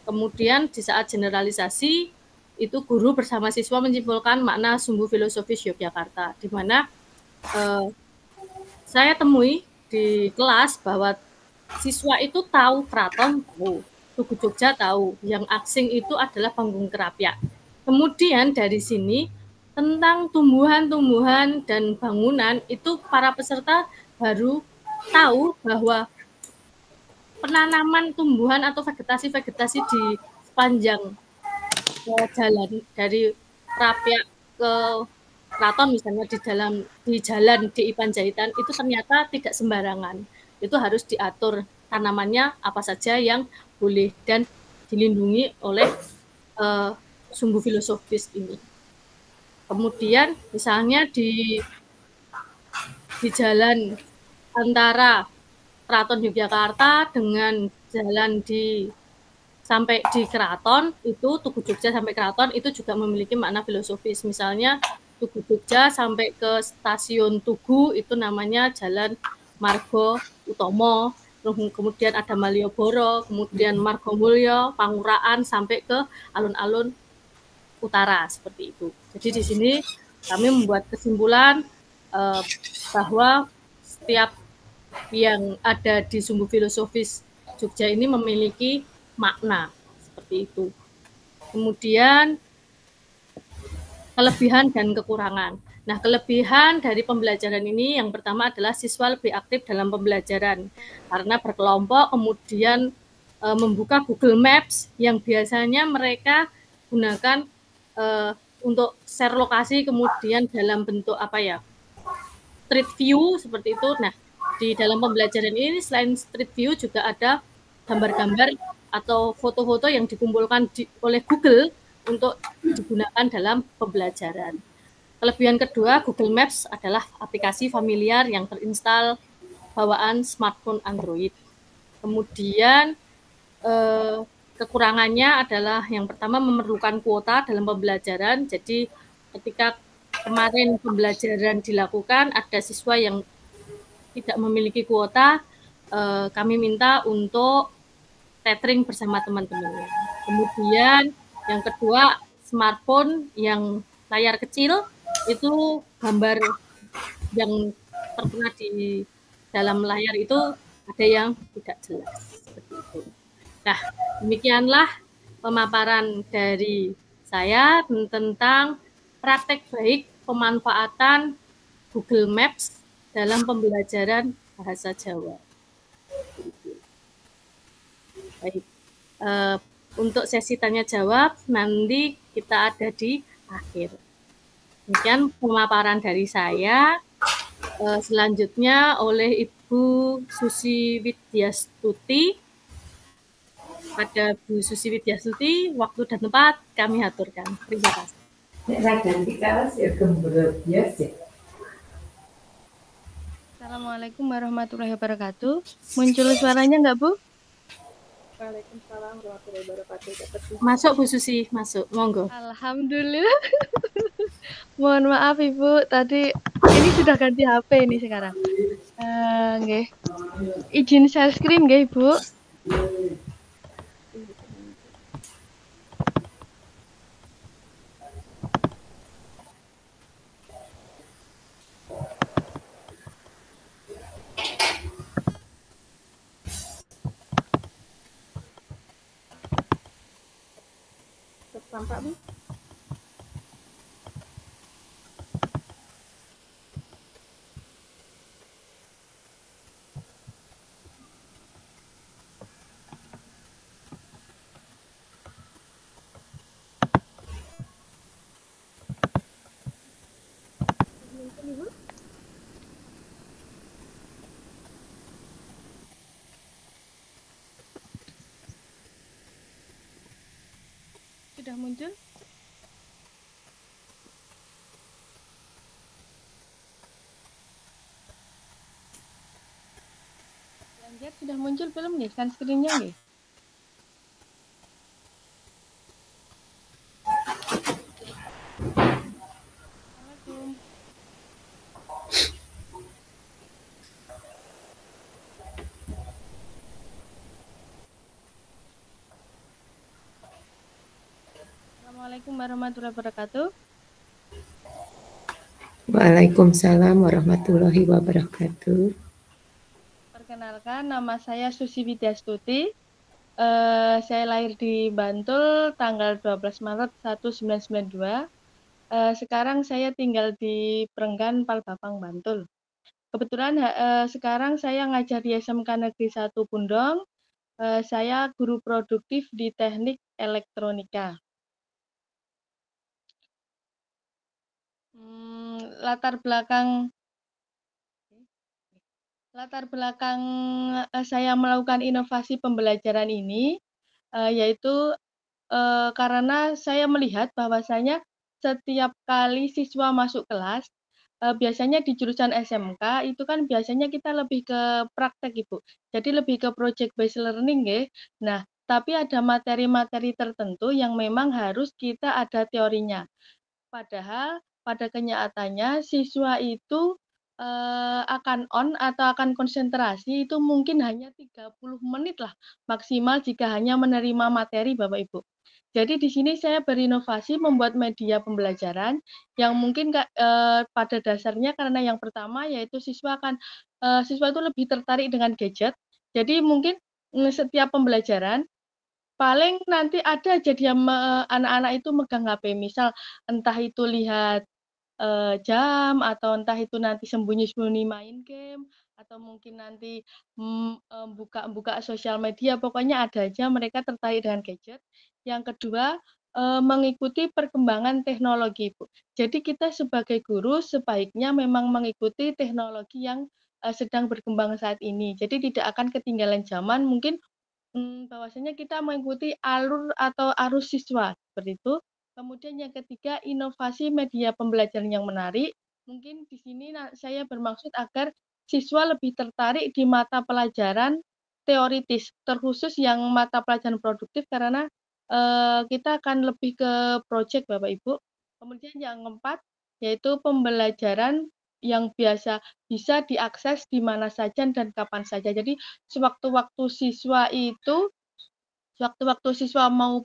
Kemudian di saat generalisasi, itu guru bersama siswa menyimpulkan makna Sumbu Filosofis Yogyakarta, di mana saya temui di kelas bahwa siswa itu tahu keraton, tahu, Tugu Jogja tahu, yang asing itu adalah Panggung Krapyak. Kemudian dari sini tentang tumbuhan-tumbuhan dan bangunan itu para peserta baru tahu bahwa penanaman tumbuhan atau vegetasi-vegetasi di sepanjang jalan dari Krapyak ke keraton misalnya di jalan di Panjaitan itu ternyata tidak sembarangan. Itu harus diatur tanamannya apa saja yang boleh dan dilindungi oleh Sumbu Filosofis ini. Kemudian misalnya di jalan antara Keraton Yogyakarta dengan jalan sampai di keraton itu, Tugu Jogja sampai keraton itu juga memiliki makna filosofis. Misalnya Tugu Jogja sampai ke stasiun Tugu itu namanya Jalan Margo Utomo, kemudian ada Malioboro, kemudian Margomulyo, Pangurahan sampai ke alun-alun utara seperti itu. Jadi di sini kami membuat kesimpulan bahwa setiap yang ada di sumbu filosofis Jogja ini memiliki makna seperti itu. Kemudian kelebihan dan kekurangan. Nah, kelebihan dari pembelajaran ini yang pertama adalah siswa lebih aktif dalam pembelajaran karena berkelompok, kemudian membuka Google Maps yang biasanya mereka gunakan untuk share lokasi, kemudian dalam bentuk street view seperti itu. Nah, di dalam pembelajaran ini selain street view juga ada gambar-gambar atau foto-foto yang dikumpulkan oleh Google untuk digunakan dalam pembelajaran. Kelebihan kedua, Google Maps adalah aplikasi familiar yang terinstal bawaan smartphone Android. Kemudian kekurangannya adalah yang pertama memerlukan kuota dalam pembelajaran. Jadi ketika kemarin pembelajaran dilakukan, ada siswa yang tidak memiliki kuota, kami minta untuk tethering bersama teman-teman. Kemudian yang kedua, smartphone yang layar kecil itu gambar yang terkena di dalam layar itu ada yang tidak jelas seperti itu. Nah, demikianlah pemaparan dari saya tentang praktek baik pemanfaatan Google Maps dalam pembelajaran bahasa Jawa. Baik, untuk sesi tanya jawab nanti kita ada di akhir. Demikian pemaparan dari saya. Selanjutnya oleh Ibu Susi Widyastuti. Pada Bu Susi Widyastuti, waktu dan tempat kami aturkan. Terima kasih. Assalamualaikum warahmatullahi wabarakatuh. Muncul suaranya nggak, Bu? Waalaikumsalam warahmatullahi wabarakatuh. Masuk Bu Susi, masuk. Monggo. Alhamdulillah. Mohon maaf Ibu, tadi ini sudah ganti HP ini sekarang. Nggih. Izin share screen nggih, Ibu. Tampak, Bu? Sudah muncul? Lanjut, sudah muncul belum nih? Kan screen-nya nih? Assalamualaikum. Assalamualaikum warahmatullahi wabarakatuh. Waalaikumsalam warahmatullahi wabarakatuh. Perkenalkan, nama saya Susi Widyastuti. Saya lahir di Bantul tanggal 12 Maret 1992. Sekarang saya tinggal di Prenggan, Palbapang, Bantul. Kebetulan sekarang saya ngajar di SMK Negeri 1 Pundong. Saya guru produktif di Teknik Elektronika. Latar belakang saya melakukan inovasi pembelajaran ini yaitu karena saya melihat bahwasanya setiap kali siswa masuk kelas biasanya di jurusan SMK itu kan biasanya kita lebih ke praktek, Ibu. Jadi lebih ke project based learning nggih. Nah, tapi ada materi-materi tertentu yang memang harus kita ada teorinya. Padahal pada kenyataannya siswa itu, akan on atau akan konsentrasi itu mungkin hanya 30 menit lah maksimal jika hanya menerima materi, Bapak Ibu. Jadi di sini saya berinovasi membuat media pembelajaran yang mungkin pada dasarnya karena yang pertama yaitu siswa itu lebih tertarik dengan gadget. Jadi mungkin, setiap pembelajaran paling nanti ada aja dia anak-anak itu megang HP, misal entah itu lihat, jam atau entah itu nanti sembunyi-sembunyi main game, atau mungkin nanti, buka-buka sosial media, pokoknya ada aja mereka tertarik dengan gadget. Yang kedua, mengikuti perkembangan teknologi, Bu. Jadi kita sebagai guru sebaiknya memang mengikuti teknologi yang, sedang berkembang saat ini. Jadi tidak akan ketinggalan zaman, mungkin bahwasanya kita mengikuti alur atau arus siswa, seperti itu. Kemudian yang ketiga, inovasi media pembelajaran yang menarik. Mungkin di sini saya bermaksud agar siswa lebih tertarik di mata pelajaran teoritis, terkhusus yang mata pelajaran produktif karena kita akan lebih ke proyek, Bapak Ibu. Kemudian yang keempat, yaitu pembelajaran yang biasa bisa diakses di mana saja dan kapan saja. Jadi sewaktu-waktu siswa mau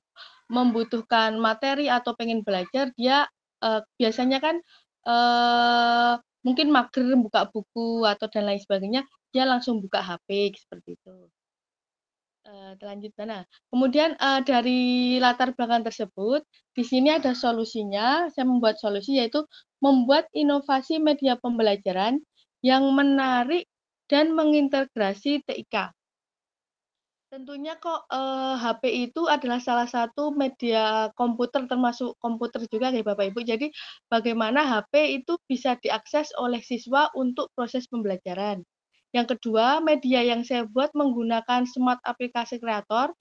membutuhkan materi atau pengen belajar, dia biasanya kan mungkin mager buka buku atau dan lain sebagainya, dia langsung buka HP seperti itu. Lanjut mana? Kemudian dari latar belakang tersebut, di sini ada solusinya. Saya membuat solusi yaitu membuat inovasi media pembelajaran yang menarik dan mengintegrasi TIK. Tentunya kok HP itu adalah salah satu media komputer, termasuk komputer juga ya Bapak Ibu. Jadi bagaimana HP itu bisa diakses oleh siswa untuk proses pembelajaran. Yang kedua, media yang saya buat menggunakan smart aplikasi kreator.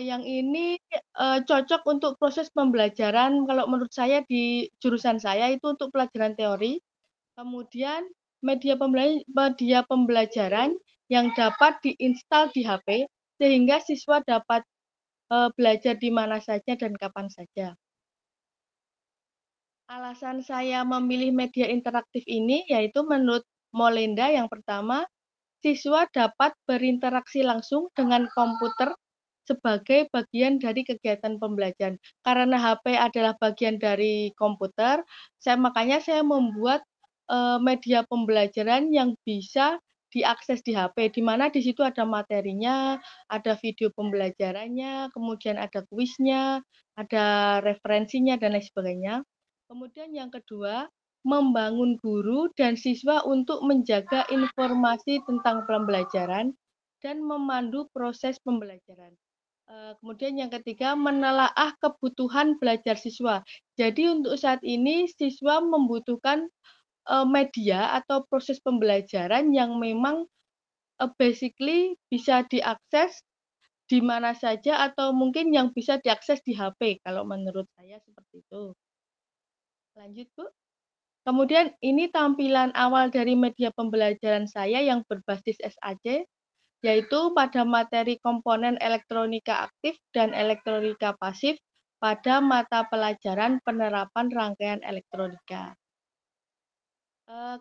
Yang ini cocok untuk proses pembelajaran kalau menurut saya di jurusan saya itu untuk pelajaran teori. Kemudian media pembelajaran yang dapat diinstal di HP sehingga siswa dapat belajar di mana saja dan kapan saja. Alasan saya memilih media interaktif ini yaitu menurut Molenda yang pertama, siswa dapat berinteraksi langsung dengan komputer sebagai bagian dari kegiatan pembelajaran. Karena HP adalah bagian dari komputer, makanya saya membuat media pembelajaran yang bisa diakses di HP, di mana di situ ada materinya, ada video pembelajarannya, kemudian ada kuisnya, ada referensinya, dan lain sebagainya. Kemudian yang kedua, membangun guru dan siswa untuk menjaga informasi tentang pembelajaran dan memandu proses pembelajaran. Kemudian yang ketiga, menelaah kebutuhan belajar siswa. Jadi untuk saat ini siswa membutuhkan media atau proses pembelajaran yang memang basically bisa diakses di mana saja atau mungkin yang bisa diakses di HP, kalau menurut saya seperti itu. Lanjut, Bu. Kemudian ini tampilan awal dari media pembelajaran saya yang berbasis SAC, yaitu pada materi komponen elektronika aktif dan elektronika pasif pada mata pelajaran penerapan rangkaian elektronika.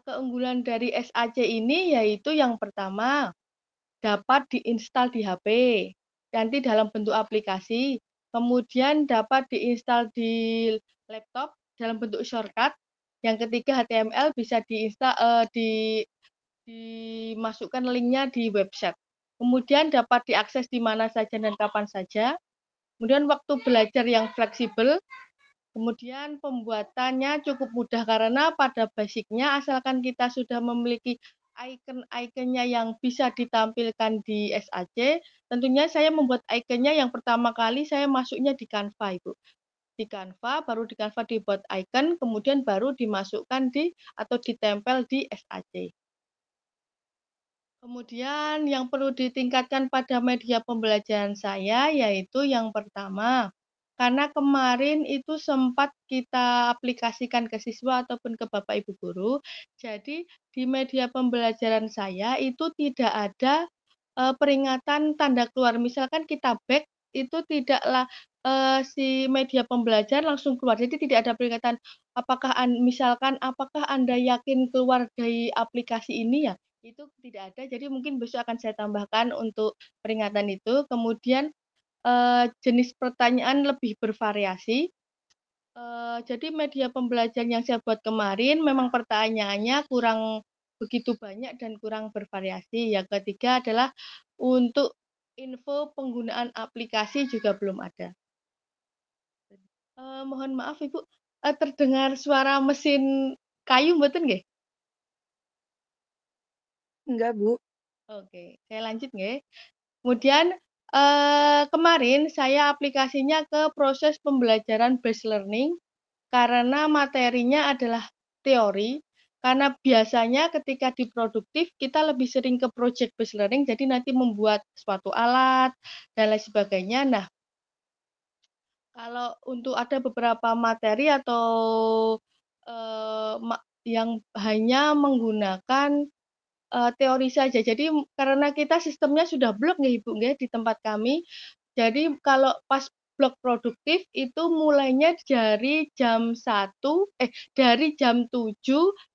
Keunggulan dari SAC ini yaitu yang pertama, dapat diinstal di HP, nanti dalam bentuk aplikasi, kemudian dapat diinstal di laptop dalam bentuk shortcut. Yang ketiga, HTML bisa dimasukkan linknya di website. Kemudian dapat diakses di mana saja dan kapan saja. Kemudian waktu belajar yang fleksibel. Kemudian pembuatannya cukup mudah karena pada basicnya asalkan kita sudah memiliki icon-iconnya yang bisa ditampilkan di SAC, tentunya saya membuat iconnya yang pertama kali saya masuknya di Canva, Ibu. Di Canva, baru di Canva dibuat icon, kemudian baru dimasukkan atau ditempel di SAC. Kemudian yang perlu ditingkatkan pada media pembelajaran saya yaitu yang pertama, karena kemarin itu sempat kita aplikasikan ke siswa ataupun ke Bapak Ibu guru. Jadi di media pembelajaran saya itu tidak ada peringatan tanda keluar. Misalkan kita back itu tidaklah si media pembelajaran langsung keluar. Jadi tidak ada peringatan misalkan apakah Anda yakin keluar dari aplikasi ini ya? Itu tidak ada. Jadi mungkin besok akan saya tambahkan untuk peringatan itu. Kemudian jenis pertanyaan lebih bervariasi. Jadi media pembelajaran yang saya buat kemarin memang pertanyaannya kurang begitu banyak dan kurang bervariasi. Yang ketiga adalah untuk info penggunaan aplikasi juga belum ada. Mohon maaf Ibu, terdengar suara mesin kayu mboten nggih? Enggak, Bu. Oke, saya lanjut nggih. Kemudian kemarin saya aplikasinya ke proses pembelajaran based learning karena materinya adalah teori. Karena biasanya ketika di produktif kita lebih sering ke project based learning, jadi nanti membuat suatu alat dan lain sebagainya. Nah, kalau untuk ada beberapa materi atau yang hanya menggunakan teori saja. Jadi karena kita sistemnya sudah blok nggih Ibu nggih di tempat kami. Jadi kalau pas blok produktif itu mulainya dari jam 7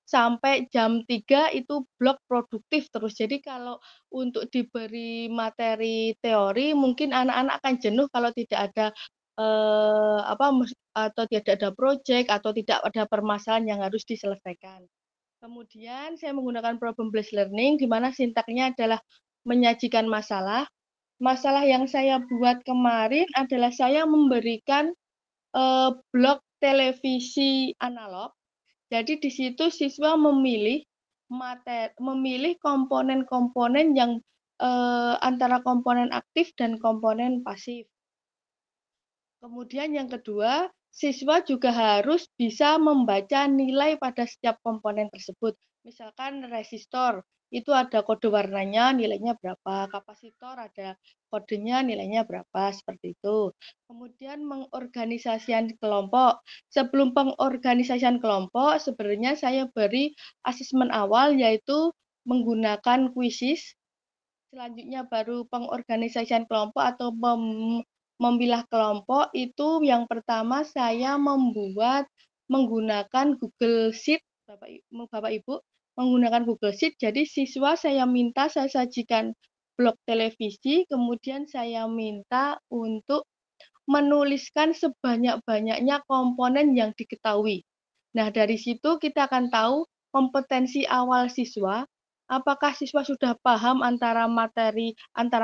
sampai jam 3 itu blok produktif terus. Jadi kalau untuk diberi materi teori mungkin anak-anak akan jenuh kalau tidak ada atau tidak ada proyek atau tidak ada permasalahan yang harus diselesaikan. Kemudian saya menggunakan problem based learning di mana sintaknya adalah menyajikan masalah. Masalah yang saya buat kemarin adalah saya memberikan blok televisi analog. Jadi di situ siswa memilih komponen-komponen yang antara komponen aktif dan komponen pasif. Kemudian yang kedua, siswa juga harus bisa membaca nilai pada setiap komponen tersebut. Misalkan resistor, itu ada kode warnanya, nilainya berapa. Kapasitor ada kodenya, nilainya berapa, seperti itu. Kemudian mengorganisasikan kelompok. Sebelum pengorganisasian kelompok, sebenarnya saya beri asesmen awal, yaitu menggunakan kuisis. Selanjutnya baru pengorganisasian kelompok atau memilah kelompok itu yang pertama saya membuat menggunakan Google Sheet, Bapak Ibu, menggunakan Google Sheet. Jadi siswa saya minta saya sajikan blok televisi, kemudian saya minta untuk menuliskan sebanyak-banyaknya komponen yang diketahui. Nah, dari situ kita akan tahu kompetensi awal siswa, apakah siswa sudah paham antara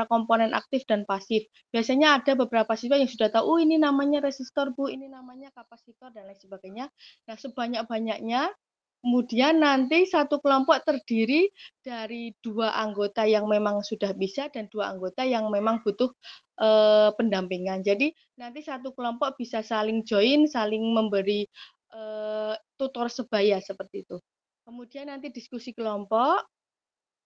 komponen aktif dan pasif. Biasanya ada beberapa siswa yang sudah tahu, ini namanya resistor, Bu, ini namanya kapasitor, dan lain sebagainya. Nah, sebanyak-banyaknya, kemudian nanti satu kelompok terdiri dari 2 anggota yang memang sudah bisa dan 2 anggota yang memang butuh pendampingan. Jadi nanti satu kelompok bisa saling join, saling memberi tutor sebaya seperti itu. Kemudian nanti diskusi kelompok.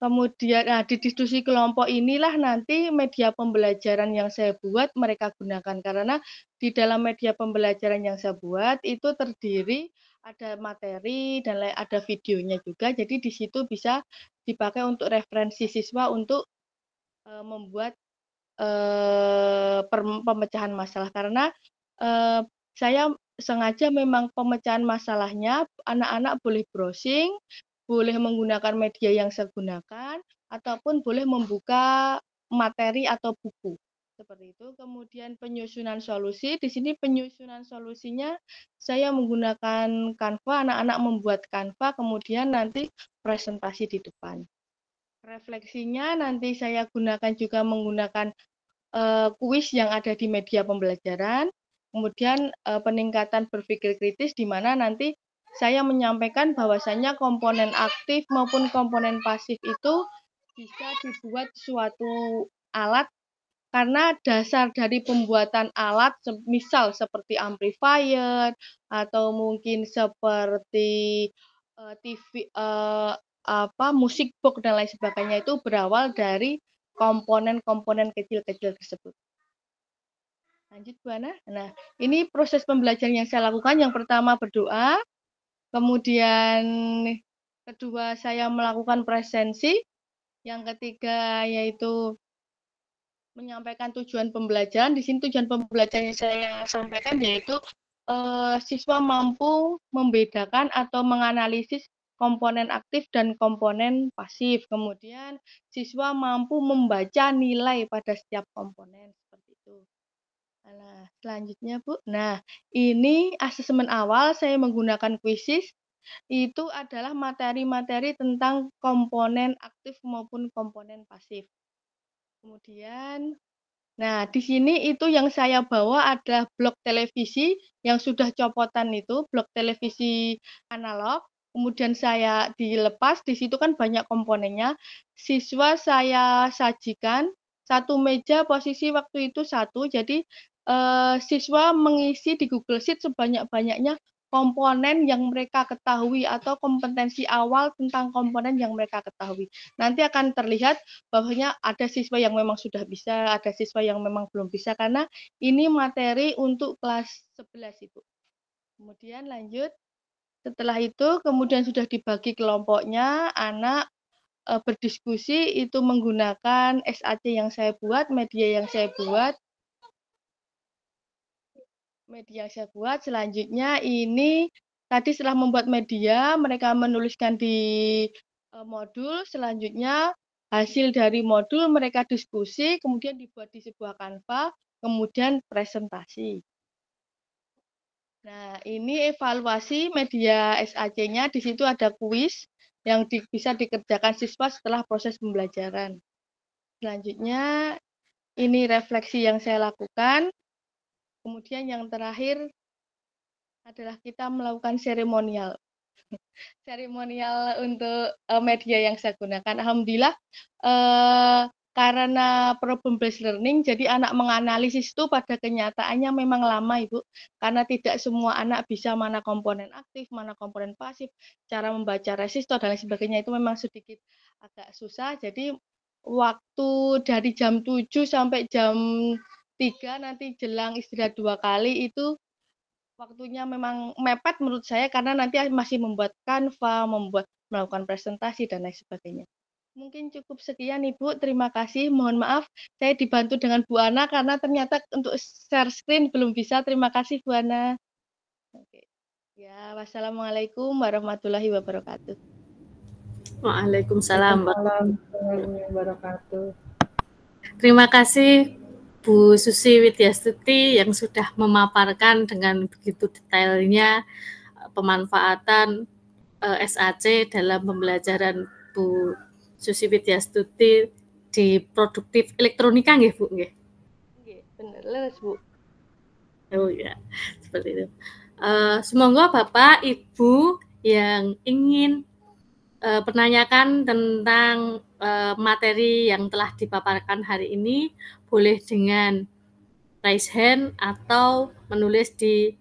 Kemudian di diskusi kelompok inilah nanti media pembelajaran yang saya buat mereka gunakan karena di dalam media pembelajaran yang saya buat itu terdiri ada materi dan ada videonya juga. Jadi di situ bisa dipakai untuk referensi siswa untuk membuat pemecahan masalah karena saya sengaja memang pemecahan masalahnya anak-anak boleh browsing, boleh menggunakan media yang saya gunakan, ataupun boleh membuka materi atau buku. Seperti itu. Kemudian penyusunan solusi. Di sini penyusunan solusinya saya menggunakan Canva, anak-anak membuat Canva, kemudian nanti presentasi di depan. Refleksinya nanti saya gunakan juga menggunakan kuis yang ada di media pembelajaran. Kemudian peningkatan berpikir kritis di mana nanti saya menyampaikan bahwasanya komponen aktif maupun komponen pasif itu bisa dibuat suatu alat karena dasar dari pembuatan alat misal seperti amplifier atau mungkin seperti TV musik box dan lain sebagainya itu berawal dari komponen-komponen kecil-kecil tersebut. Lanjut Bu Ana. Nah, ini proses pembelajaran yang saya lakukan. Yang pertama berdoa, kemudian kedua saya melakukan presensi, yang ketiga yaitu menyampaikan tujuan pembelajaran. Di sini tujuan pembelajaran yang saya sampaikan yaitu siswa mampu membedakan atau menganalisis komponen aktif dan komponen pasif. Kemudian siswa mampu membaca nilai pada setiap komponen seperti itu. Nah, selanjutnya Bu. Nah, ini asesmen awal saya menggunakan kuisis. Itu adalah materi-materi tentang komponen aktif maupun komponen pasif. Kemudian, nah di sini itu yang saya bawa adalah blok televisi yang sudah copotan itu, blok televisi analog. Kemudian saya dilepas, di situ kan banyak komponennya. Siswa saya sajikan, satu meja posisi waktu itu satu, jadi siswa mengisi di Google Sheet sebanyak-banyaknya komponen yang mereka ketahui atau kompetensi awal tentang komponen yang mereka ketahui. Nanti akan terlihat bahwanya ada siswa yang memang sudah bisa, ada siswa yang memang belum bisa, karena ini materi untuk kelas 11 itu. Kemudian lanjut, setelah itu kemudian sudah dibagi kelompoknya, anak berdiskusi itu menggunakan SAC yang saya buat, media yang saya buat. Selanjutnya ini tadi setelah membuat media, mereka menuliskan di modul. Selanjutnya hasil dari modul mereka diskusi, kemudian dibuat di sebuah Canva, kemudian presentasi. Nah, ini evaluasi media SAC-nya. Di situ ada kuis yang bisa dikerjakan siswa setelah proses pembelajaran. Selanjutnya, ini refleksi yang saya lakukan. Kemudian yang terakhir adalah kita melakukan seremonial. Seremonial untuk media yang saya gunakan. Alhamdulillah, karena problem based learning, jadi anak menganalisis itu pada kenyataannya memang lama, Ibu. Karena tidak semua anak bisa mana komponen aktif, mana komponen pasif, cara membaca resistor, dan lain sebagainya itu memang sedikit agak susah. Jadi waktu dari jam 7 sampai jam 3 nanti jelang istirahat 2 kali itu waktunya memang mepet menurut saya karena nanti masih membuat Canva, melakukan presentasi dan lain sebagainya. Mungkin cukup sekian Ibu, terima kasih. Mohon maaf saya dibantu dengan Bu Ana karena ternyata untuk share screen belum bisa. Terima kasih Bu Ana. Oke. Ya, wassalamualaikum warahmatullahi wabarakatuh. Waalaikumsalam warahmatullahi wabarakatuh. Terima kasih Bu Susi Widyastuti yang sudah memaparkan dengan begitu detailnya pemanfaatan SAC dalam pembelajaran Bu Susi Widyastuti di produktif elektronika nggih Bu nggih. Nggih, bener leres Bu. Oh ya, seperti itu. Semoga Bapak Ibu yang ingin menanyakan tentang materi yang telah dipaparkan hari ini boleh dengan raise hand atau menulis di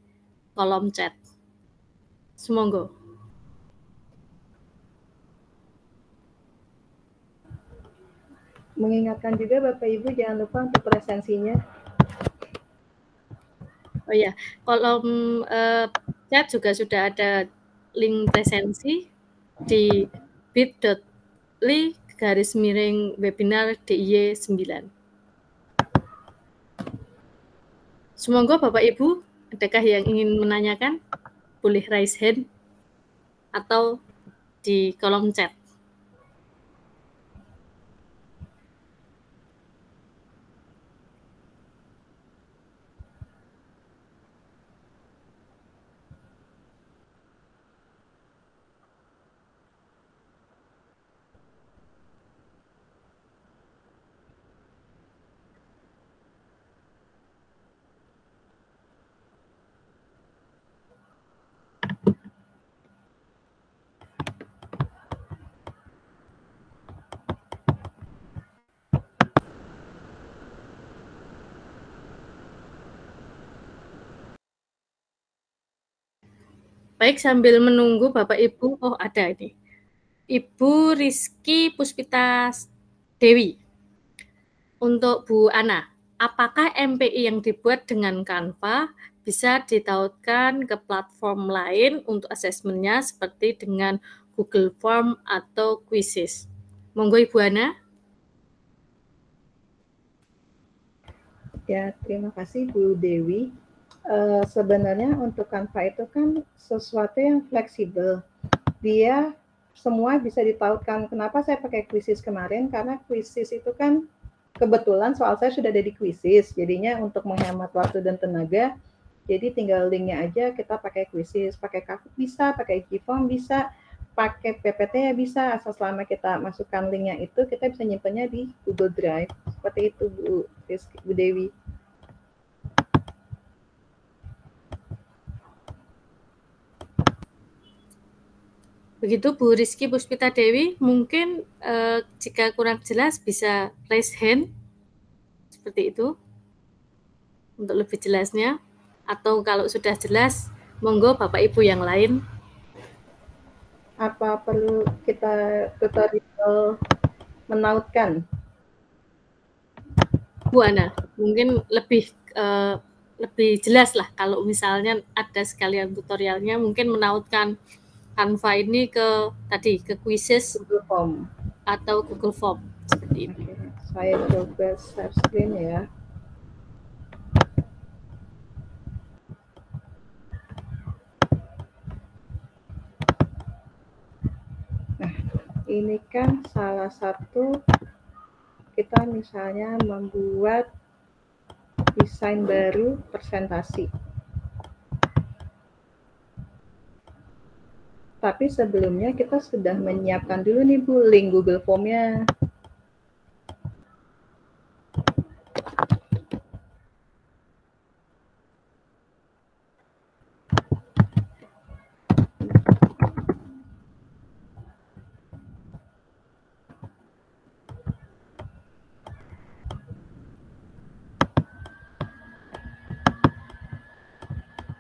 kolom chat. Semoga. Mengingatkan juga Bapak Ibu jangan lupa untuk presensinya. Oh ya, kolom chat juga sudah ada link presensi di bit.ly/webinar DIY 9. Semoga Bapak Ibu, adakah yang ingin menanyakan? Boleh raise hand atau di kolom chat. Baik, sambil menunggu Bapak Ibu, oh ada ini. Ibu Rizky Puspita Dewi. Untuk Bu Ana, apakah MPI yang dibuat dengan Canva bisa ditautkan ke platform lain untuk asesmennya seperti dengan Google Form atau Quizzes? Monggo Ibu Ana. Ya, terima kasih Bu Dewi. Sebenarnya untuk Canva itu kan sesuatu yang fleksibel. Dia semua bisa ditautkan. Kenapa saya pakai Quizzes kemarin? Karena Quizzes itu kan kebetulan soal saya sudah ada di Quizzes. Jadinya untuk menghemat waktu dan tenaga, jadi tinggal linknya aja kita pakai Quizzes. Pakai Kahoot bisa, pakai Gform bisa, pakai PPT ya bisa, asal selama kita masukkan linknya itu, kita bisa nyimpennya di Google Drive. Seperti itu Bu Dewi. Begitu Bu Rizky Puspita Dewi, mungkin jika kurang jelas bisa raise hand, seperti itu, untuk lebih jelasnya. Atau kalau sudah jelas, monggo Bapak Ibu yang lain. Apa perlu kita tutorial menautkan? Bu Ana, mungkin lebih jelas lah kalau misalnya ada sekalian tutorialnya, mungkin menautkan Canva ini ke Quizzes Google Form atau Google Form seperti itu. Oke, saya coba share screen ya. Nah, ini kan salah satu kita misalnya membuat desain baru presentasi. Tapi sebelumnya kita sudah menyiapkan dulu nih Bu, link Google Form-nya.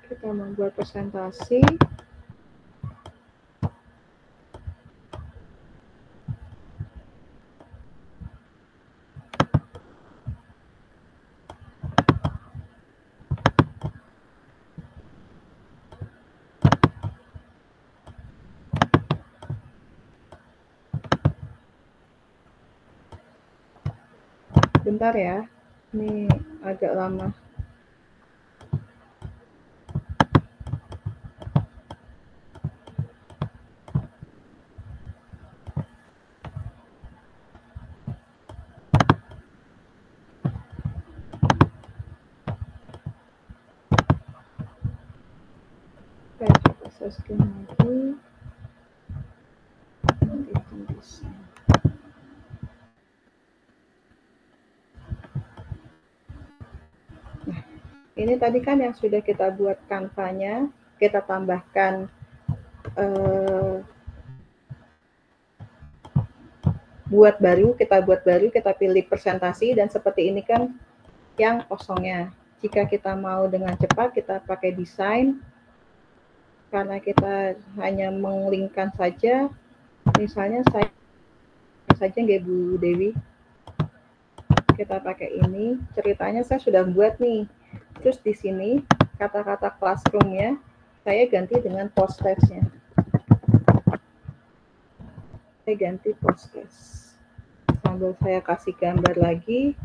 Kita membuat presentasi. Bentar ya, ini agak lama. Saya coba share screen lagi. Nah, ini tadi kan yang sudah kita buat Canva-nya, kita tambahkan buat baru, kita pilih presentasi, dan seperti ini kan yang kosongnya. Jika kita mau dengan cepat, kita pakai desain, karena kita hanya menglinkkan saja. Misalnya saya saja nggak Bu Dewi, kita pakai ini, ceritanya saya sudah buat nih. Terus di sini kata-kata classroom-nya saya ganti dengan post-test-nya. Saya ganti post-test. Sambil saya kasih gambar lagi.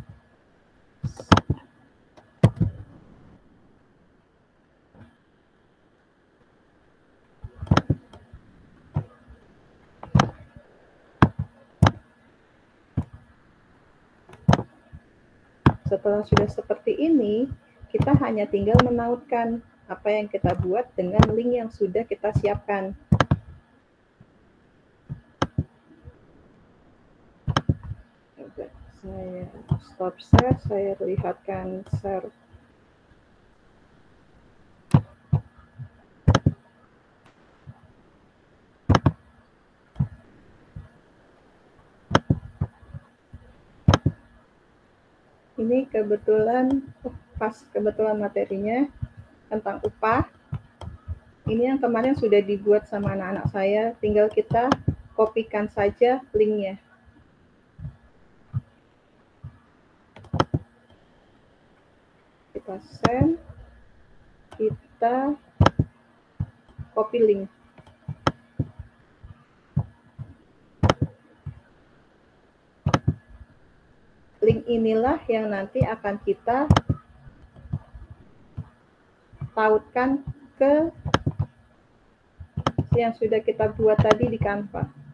Setelah sudah seperti ini, kita hanya tinggal menautkan apa yang kita buat dengan link yang sudah kita siapkan. Coba saya stop share, saya lihatkan share. Ini kebetulan kebetulan materinya tentang upah. Ini yang kemarin sudah dibuat sama anak-anak saya, tinggal kita kopikan saja linknya. kita send, kita copy link. Link inilah yang nanti akan kita tautkan ke yang sudah kita buat tadi di Canva.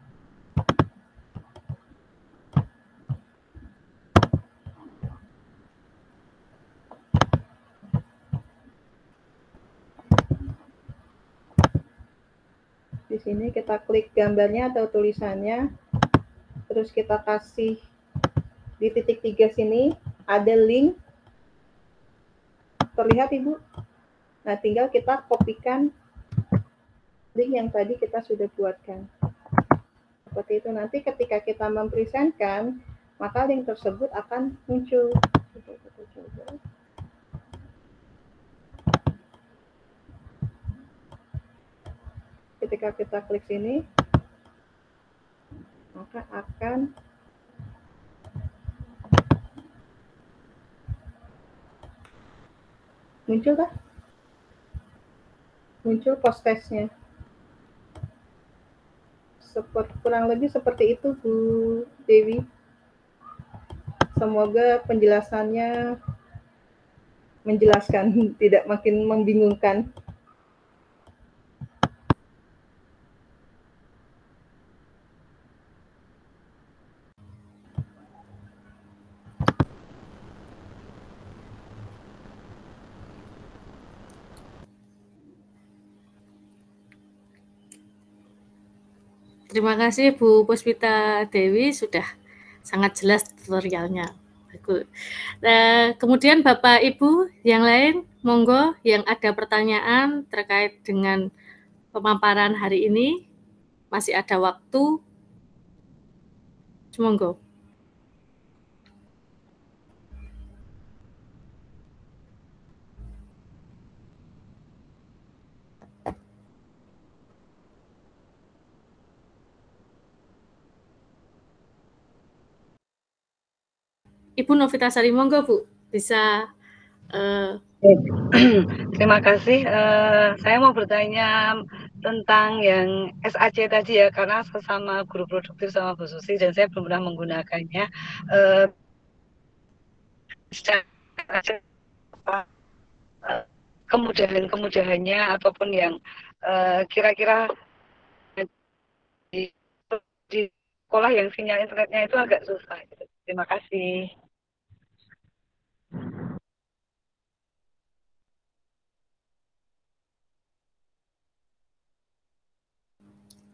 Di sini kita klik gambarnya atau tulisannya, terus kita kasih di titik 3 sini ada link. Terlihat Ibu? Nah, tinggal kita kopikan link yang tadi kita sudah buatkan. Seperti itu, nanti ketika kita mempresentkan, maka link tersebut akan muncul. Ketika kita klik sini, maka akan muncul kah? Muncul post testnya. Kurang lebih seperti itu Bu Dewi. Semoga penjelasannya menjelaskan, tidak makin membingungkan. Terima kasih Bu Puspita Dewi, sudah sangat jelas tutorialnya. Bagus. Nah, kemudian Bapak Ibu yang lain, monggo yang ada pertanyaan terkait dengan pemaparan hari ini, masih ada waktu. Monggo. Ibu Novitasari, monggo Bu, bisa. Terima kasih. Saya mau bertanya tentang yang SAC tadi ya, karena sesama guru produktif sama Bu Susi dan saya belum pernah menggunakannya. Kemudahan-kemudahannya ataupun yang kira-kira di sekolah yang sinyal internetnya itu agak susah. Terima kasih.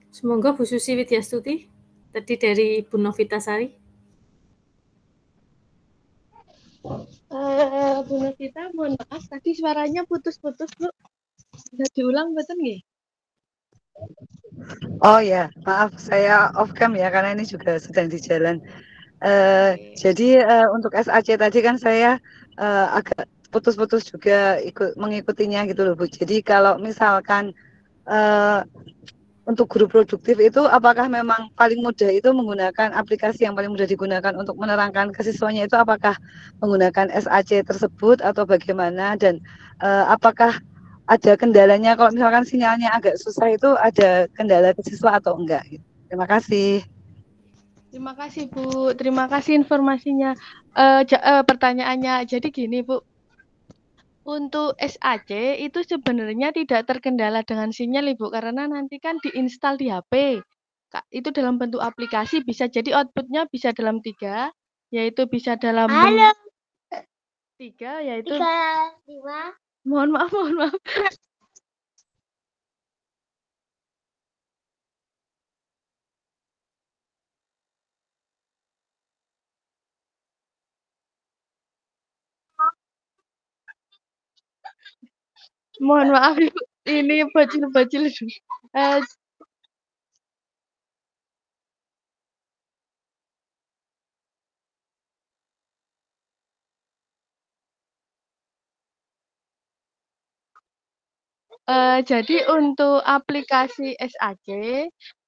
Semoga Bu Susi Widyastuti, tadi dari Bu Novitasari. Bu Novita, mohon maaf, tadi suaranya putus-putus Bu. Bisa diulang betul nggih? Oh ya, maaf saya off cam ya karena ini juga sedang di jalan. Jadi untuk SAC tadi kan saya agak putus-putus juga mengikutinya gitu loh Bu. Jadi kalau misalkan untuk guru produktif itu apakah memang paling mudah itu menggunakan aplikasi yang paling mudah digunakan untuk menerangkan ke siswanya itu apakah menggunakan SAC tersebut atau bagaimana, dan apakah ada kendalanya kalau misalkan sinyalnya agak susah, itu ada kendala ke siswa atau enggak? Terima kasih. Terima kasih Bu, terima kasih informasinya. Pertanyaannya, jadi gini Bu, untuk SAC itu sebenarnya tidak terkendala dengan sinyal Ibu, karena nanti kan diinstal di HP. Itu dalam bentuk aplikasi, bisa jadi outputnya bisa dalam 3, yaitu bisa dalam 3, yaitu 5. Mohon maaf. Mohon maaf Ibu, ini bocil-bocil. Jadi untuk aplikasi SAC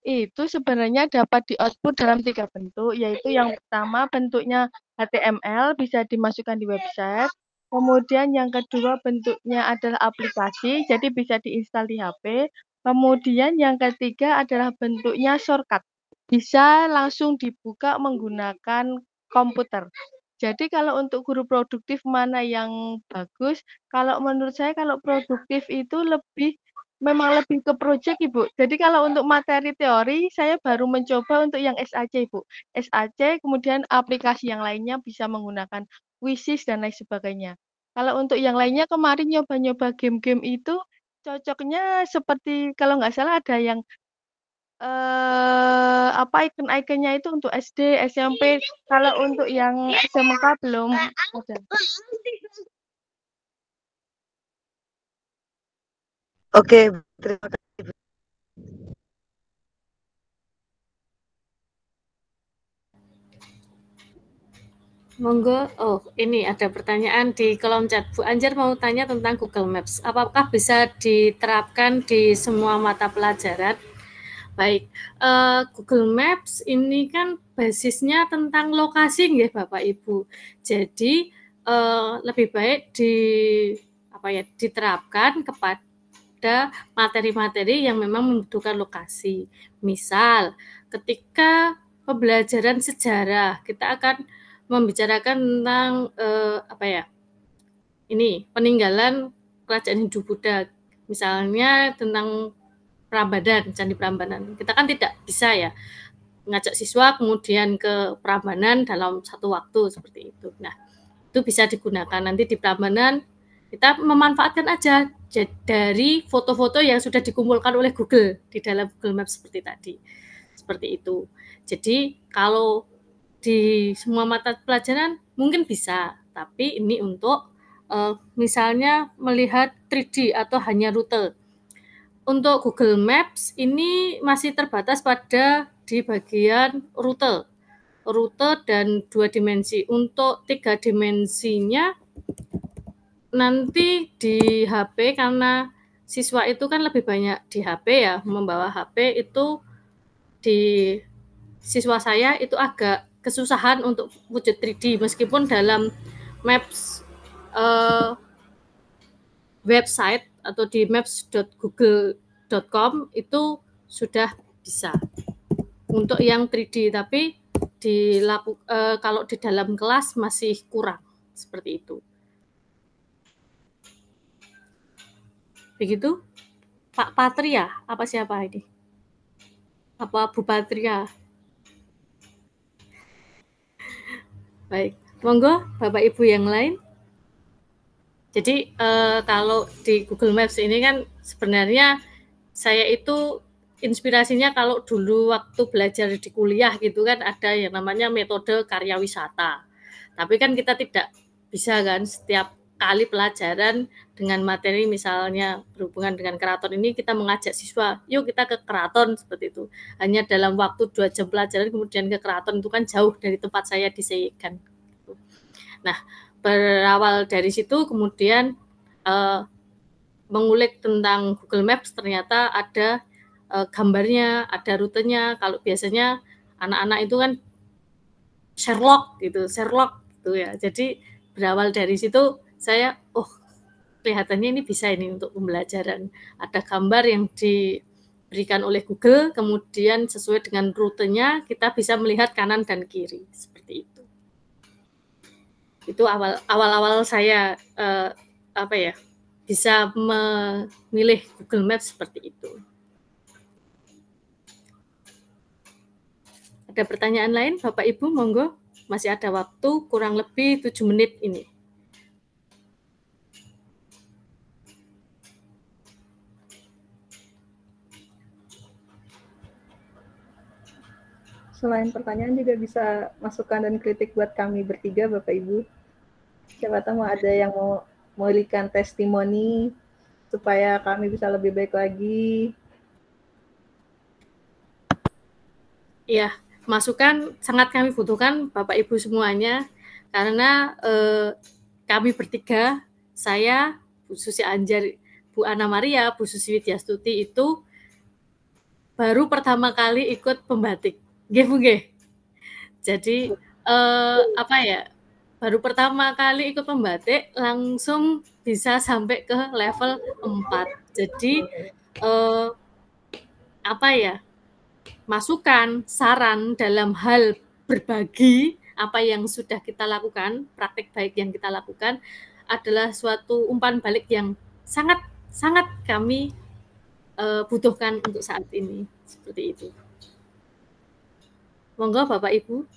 itu sebenarnya dapat di-output dalam 3 bentuk, yaitu yang pertama bentuknya HTML bisa dimasukkan di website, Kemudian yang kedua bentuknya adalah aplikasi, jadi bisa diinstal di HP. Kemudian yang ketiga adalah bentuknya shortcut, bisa langsung dibuka menggunakan komputer. Jadi kalau untuk guru produktif mana yang bagus? Kalau menurut saya kalau produktif itu memang lebih ke project Ibu. Jadi kalau untuk materi teori saya baru mencoba untuk yang SAC Ibu. SAC kemudian aplikasi yang lainnya bisa menggunakan Quizzes dan lain sebagainya. Kalau untuk yang lainnya kemarin nyoba-nyoba game-game itu cocoknya seperti kalau nggak salah ada yang apa icon-iconnya itu untuk SD, SMP. Kalau untuk yang SMK belum ada. Oke, terima kasih. Monggo, oh ini ada pertanyaan di kolom chat. Bu Anjar mau tanya tentang Google Maps. Apakah bisa diterapkan di semua mata pelajaran? Baik, Google Maps ini kan basisnya tentang lokasi nggih Bapak Ibu. Jadi lebih baik diterapkan kepada materi-materi yang memang membutuhkan lokasi. Misal, ketika pembelajaran sejarah, kita akan membicarakan tentang peninggalan kerajaan Hindu-Buddha, misalnya tentang Prambanan, Candi Prambanan. Kita kan tidak bisa ya ngajak siswa kemudian ke Prambanan dalam satu waktu seperti itu. Nah, itu bisa digunakan nanti di Prambanan. Kita memanfaatkan aja dari foto-foto yang sudah dikumpulkan oleh Google di dalam Google Maps seperti tadi. Seperti itu. Jadi kalau di semua mata pelajaran mungkin bisa, tapi ini untuk misalnya melihat 3D atau hanya rute. Untuk Google Maps ini masih terbatas pada di bagian rute dan 2 dimensi. Untuk 3 dimensinya nanti di HP, karena siswa itu kan lebih banyak di HP ya, membawa HP itu di siswa saya itu agak kesusahan untuk wujud 3D, meskipun dalam Maps website atau di maps.google.com itu sudah bisa untuk yang 3D, tapi kalau di dalam kelas masih kurang seperti itu. Begitu, Pak Patria, apa siapa ini? Apa Bu Patria? Baik, monggo Bapak Ibu yang lain. Jadi kalau di Google Maps ini kan sebenarnya saya itu inspirasinya kalau dulu waktu belajar di kuliah gitu kan ada yang namanya metode karya wisata. Tapi kan kita tidak bisa kan setiap kali pelajaran dengan materi misalnya berhubungan dengan keraton ini kita mengajak siswa, yuk kita ke keraton seperti itu. Hanya dalam waktu 2 jam pelajaran kemudian ke keraton itu kan jauh dari tempat saya di Seyegan. Nah, berawal dari situ kemudian mengulik tentang Google Maps, ternyata ada gambarnya, ada rutenya. Kalau biasanya anak-anak itu kan Sherlock gitu ya. Jadi berawal dari situ saya kelihatannya ini bisa ini untuk pembelajaran. Ada gambar yang diberikan oleh Google, kemudian sesuai dengan rutenya kita bisa melihat kanan dan kiri seperti itu. Itu awal-awal saya bisa memilih Google Maps seperti itu. Ada pertanyaan lain, Bapak Ibu, monggo. Masih ada waktu kurang lebih 7 menit ini. Selain pertanyaan juga bisa masukan dan kritik buat kami bertiga, Bapak Ibu. Siapa tahu ada yang mau memberikan testimoni supaya kami bisa lebih baik lagi. Iya, masukan sangat kami butuhkan Bapak Ibu semuanya, karena kami bertiga, saya, Bu Susi Anjar, Bu Ana Maria, Bu Susi Widyastuti itu baru pertama kali ikut pembatik. Nggih Bu nggih. Jadi baru pertama kali ikut membatik langsung bisa sampai ke level 4. Jadi apa ya, masukan, saran dalam hal berbagi apa yang sudah kita lakukan, praktik baik yang kita lakukan adalah suatu umpan balik yang sangat kami butuhkan untuk saat ini. Seperti itu. Monggo Bapak Ibu.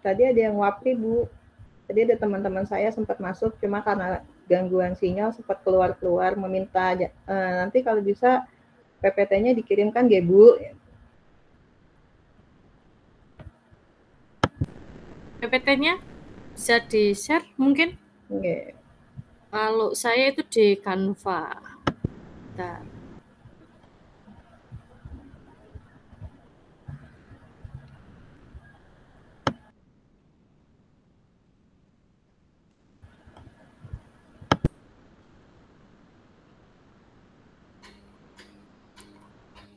Tadi ada yang wapri, Bu. Tadi ada teman-teman saya sempat masuk, cuma karena gangguan sinyal sempat keluar-keluar meminta nanti kalau bisa PPT-nya dikirimkan ya, Bu. PPT-nya bisa di-share mungkin? Oke. Kalau saya itu di Canva. Bentar.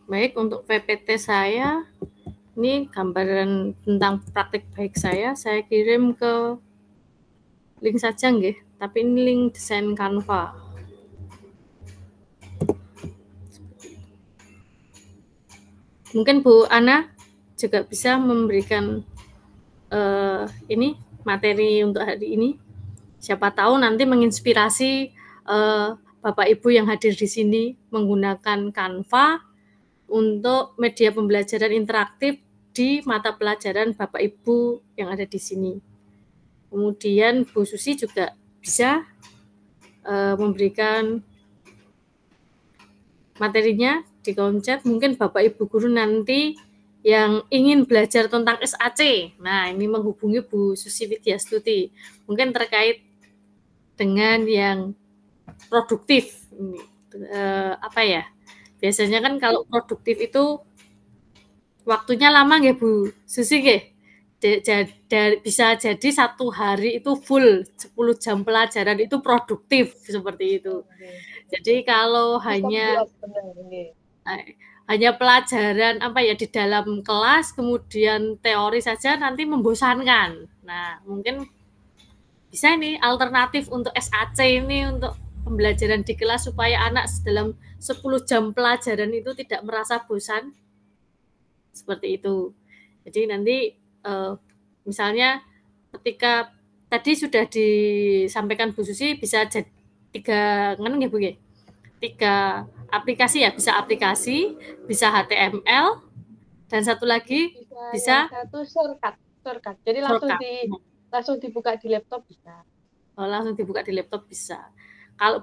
Baik, untuk PPT saya, ini gambaran tentang praktik baik saya kirim ke link saja nggih, tapi ini link desain Canva. Mungkin Bu Ana juga bisa memberikan ini materi untuk hari ini. Siapa tahu nanti menginspirasi Bapak Ibu yang hadir di sini menggunakan Canva untuk media pembelajaran interaktif di mata pelajaran Bapak Ibu yang ada di sini. Kemudian Bu Susi juga bisa memberikan materinya di kolom chat. Mungkin Bapak Ibu guru nanti yang ingin belajar tentang SAC, nah ini menghubungi Bu Susi Widyastuti. Mungkin terkait dengan yang produktif. Apa ya? Biasanya kan kalau produktif itu waktunya lama nggih Bu Susi nggih? Bisa jadi satu hari itu full 10 jam pelajaran itu produktif seperti itu. Jadi kalau hanya pelajaran apa ya di dalam kelas kemudian teori saja nanti membosankan. Nah, mungkin bisa ini alternatif untuk SAC ini untuk pembelajaran di kelas supaya anak dalam 10 jam pelajaran itu tidak merasa bosan. Seperti itu. Jadi nanti misalnya ketika tadi sudah disampaikan Bu Susi bisa jadi 3 ya Bu ya? 3 aplikasi ya, bisa aplikasi, bisa HTML, dan satu lagi bisa satu shortcut. Jadi langsung dibuka di laptop bisa. Oh, langsung dibuka di laptop bisa. Kalau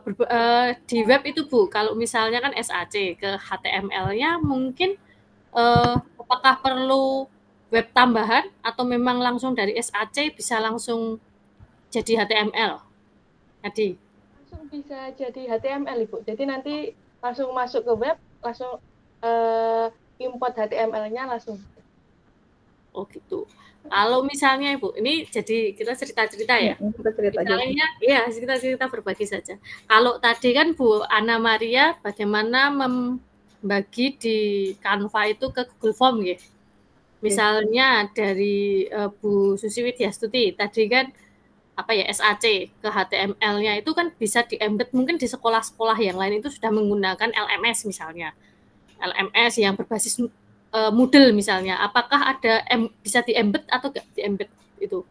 di web itu Bu, kalau misalnya kan SAC ke HTML-nya mungkin apakah perlu web tambahan atau memang langsung dari SAC bisa langsung jadi HTML? Tadi langsung bisa jadi HTML Ibu. Jadi nanti langsung masuk ke web, langsung import HTML-nya langsung. Oh gitu. Kalau misalnya Ibu, ini jadi kita cerita-cerita ya. Misalnya, ya kita cerita berbagi saja. Kalau tadi kan Bu Ana Maria bagaimana membagi di Canva itu ke Google Form ya. Misalnya dari Bu Susi Widyastuti tadi kan apa ya SAC ke HTML-nya itu kan bisa di-embed mungkin di sekolah-sekolah yang lain itu sudah menggunakan LMS misalnya. LMS yang berbasis Moodle misalnya. Apakah ada bisa di-embed atau enggak di-embed itu?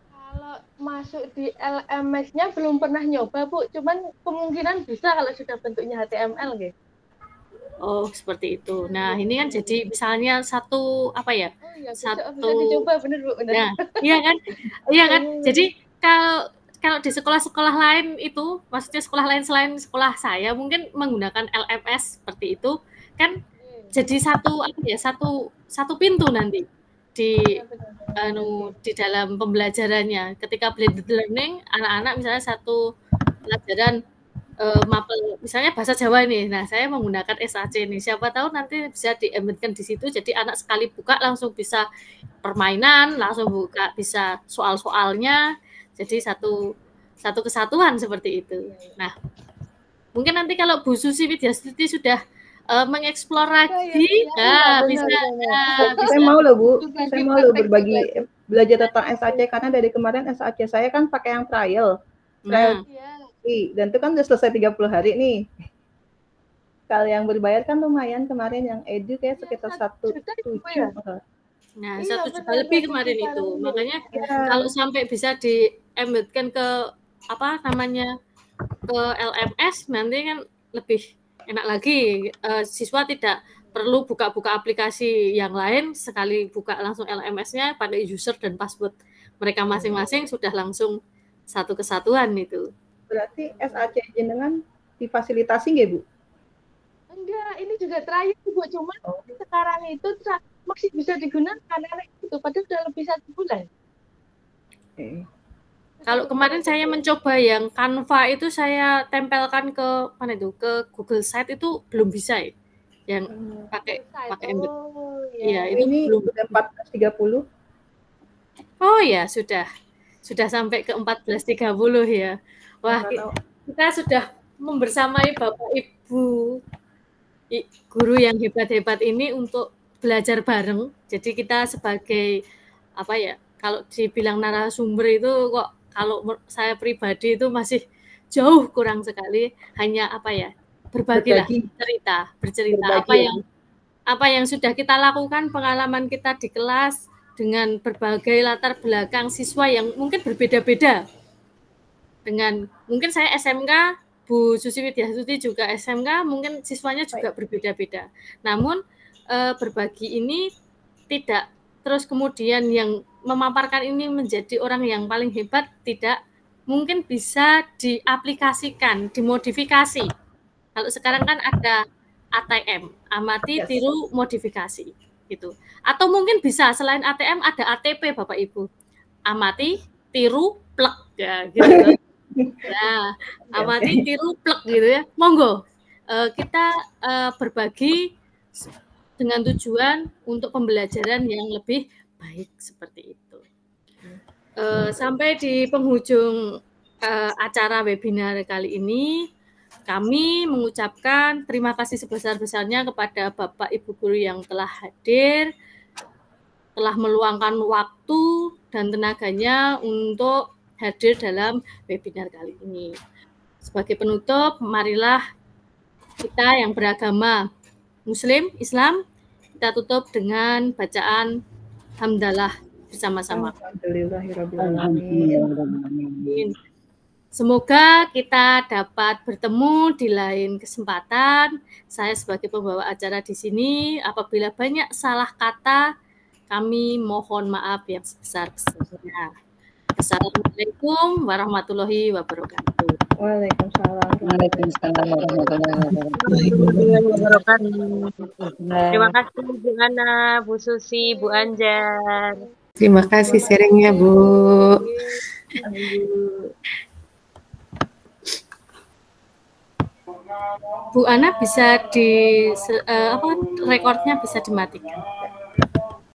Kalau masuk di LMS-nya belum pernah nyoba, Bu. Cuman kemungkinan bisa kalau sudah bentuknya HTML gitu. Oh, seperti itu. Nah, ini kan jadi misalnya satu apa ya? Oh, iya, bisa dicoba benar Bu, benar. Nah, iya kan? Iya kan? Jadi kalau di sekolah-sekolah lain itu, maksudnya sekolah lain selain sekolah saya mungkin menggunakan LMS seperti itu kan jadi satu pintu nanti di dalam pembelajarannya. Ketika blended learning, anak-anak misalnya satu pelajaran mapel misalnya bahasa Jawa ini. Nah, saya menggunakan SAC ini. Siapa tahu nanti bisa di-embedkan di situ jadi anak sekali buka langsung bisa permainan, langsung buka bisa soal-soalnya. Jadi satu kesatuan seperti itu. Nah, mungkin nanti kalau Bu Susi Widyaswiti sudah mengeksplor lagi, bisa. Saya mau loh Bu, saya mau loh berbagi belajar tentang SAC karena dari kemarin SAC saya kan pakai yang trial. Dan itu kan udah selesai 30 hari nih. Kalau yang berbayar kan lumayan kemarin yang edu kayak sekitar 1,7. Nah, 1 juta lebih kemarin itu. Makanya kalau sampai bisa di-embedkan ke apa namanya ke LMS nanti kan lebih enak lagi. Siswa tidak perlu buka-buka aplikasi yang lain, sekali buka langsung LMS-nya pakai user dan password mereka masing-masing sudah langsung satu kesatuan itu. Berarti SAC jenengan difasilitasi nggak Bu? Enggak, ini juga trial Bu, cuma sekarang itu masih bisa digunakan itu padahal udah lebih 1 bulan. Kalau kemarin saya mencoba yang Canva itu saya tempelkan ke mana itu ke Google Site itu belum bisa ya. Yang pakai embed. Iya, itu ini belum udah 14.30. Oh ya, sudah sampai ke 14.30 ya. Wah, kita sudah membersamai Bapak Ibu guru yang hebat-hebat ini untuk belajar bareng. Jadi kita sebagai apa ya? Kalau dibilang narasumber itu kok kalau saya pribadi itu masih jauh kurang sekali. Hanya apa ya? Bercerita, apa yang sudah kita lakukan, pengalaman kita di kelas dengan berbagai latar belakang siswa yang mungkin berbeda-beda. Dengan mungkin saya SMK, Bu Susi Widyaswiti juga SMK, mungkin siswanya juga berbeda-beda. Namun berbagi ini tidak terus kemudian yang memaparkan ini menjadi orang yang paling hebat, tidak, mungkin bisa diaplikasikan, dimodifikasi. Kalau sekarang kan ada ATM, amati, tiru, modifikasi gitu. Atau mungkin bisa selain ATM ada ATP Bapak Ibu. Amati, tiru, plek ya gitu. Nah, amati, tiru, plek gitu ya. Monggo kita berbagi dengan tujuan untuk pembelajaran yang lebih baik seperti itu. Sampai di penghujung acara webinar kali ini, kami mengucapkan terima kasih sebesar-besarnya kepada Bapak Ibu guru yang telah hadir, telah meluangkan waktu dan tenaganya untuk hadir dalam webinar kali ini. Sebagai penutup, marilah kita yang beragama Muslim, Islam, kita tutup dengan bacaan hamdalah bersama-sama. Alhamdulillahirrahmanirrahim. Semoga kita dapat bertemu di lain kesempatan. Saya sebagai pembawa acara di sini, apabila banyak salah kata, kami mohon maaf yang sebesar-besarnya. Assalamualaikum warahmatullahi wabarakatuh. Waalaikumsalam. Waalaikumsalam warahmatullahi wabarakatuh. Terima kasih Bu Ana, Bu Susi, Bu Anjar. Terima kasih sharingnya Bu. Bu Ana bisa rekornya bisa dimatikan.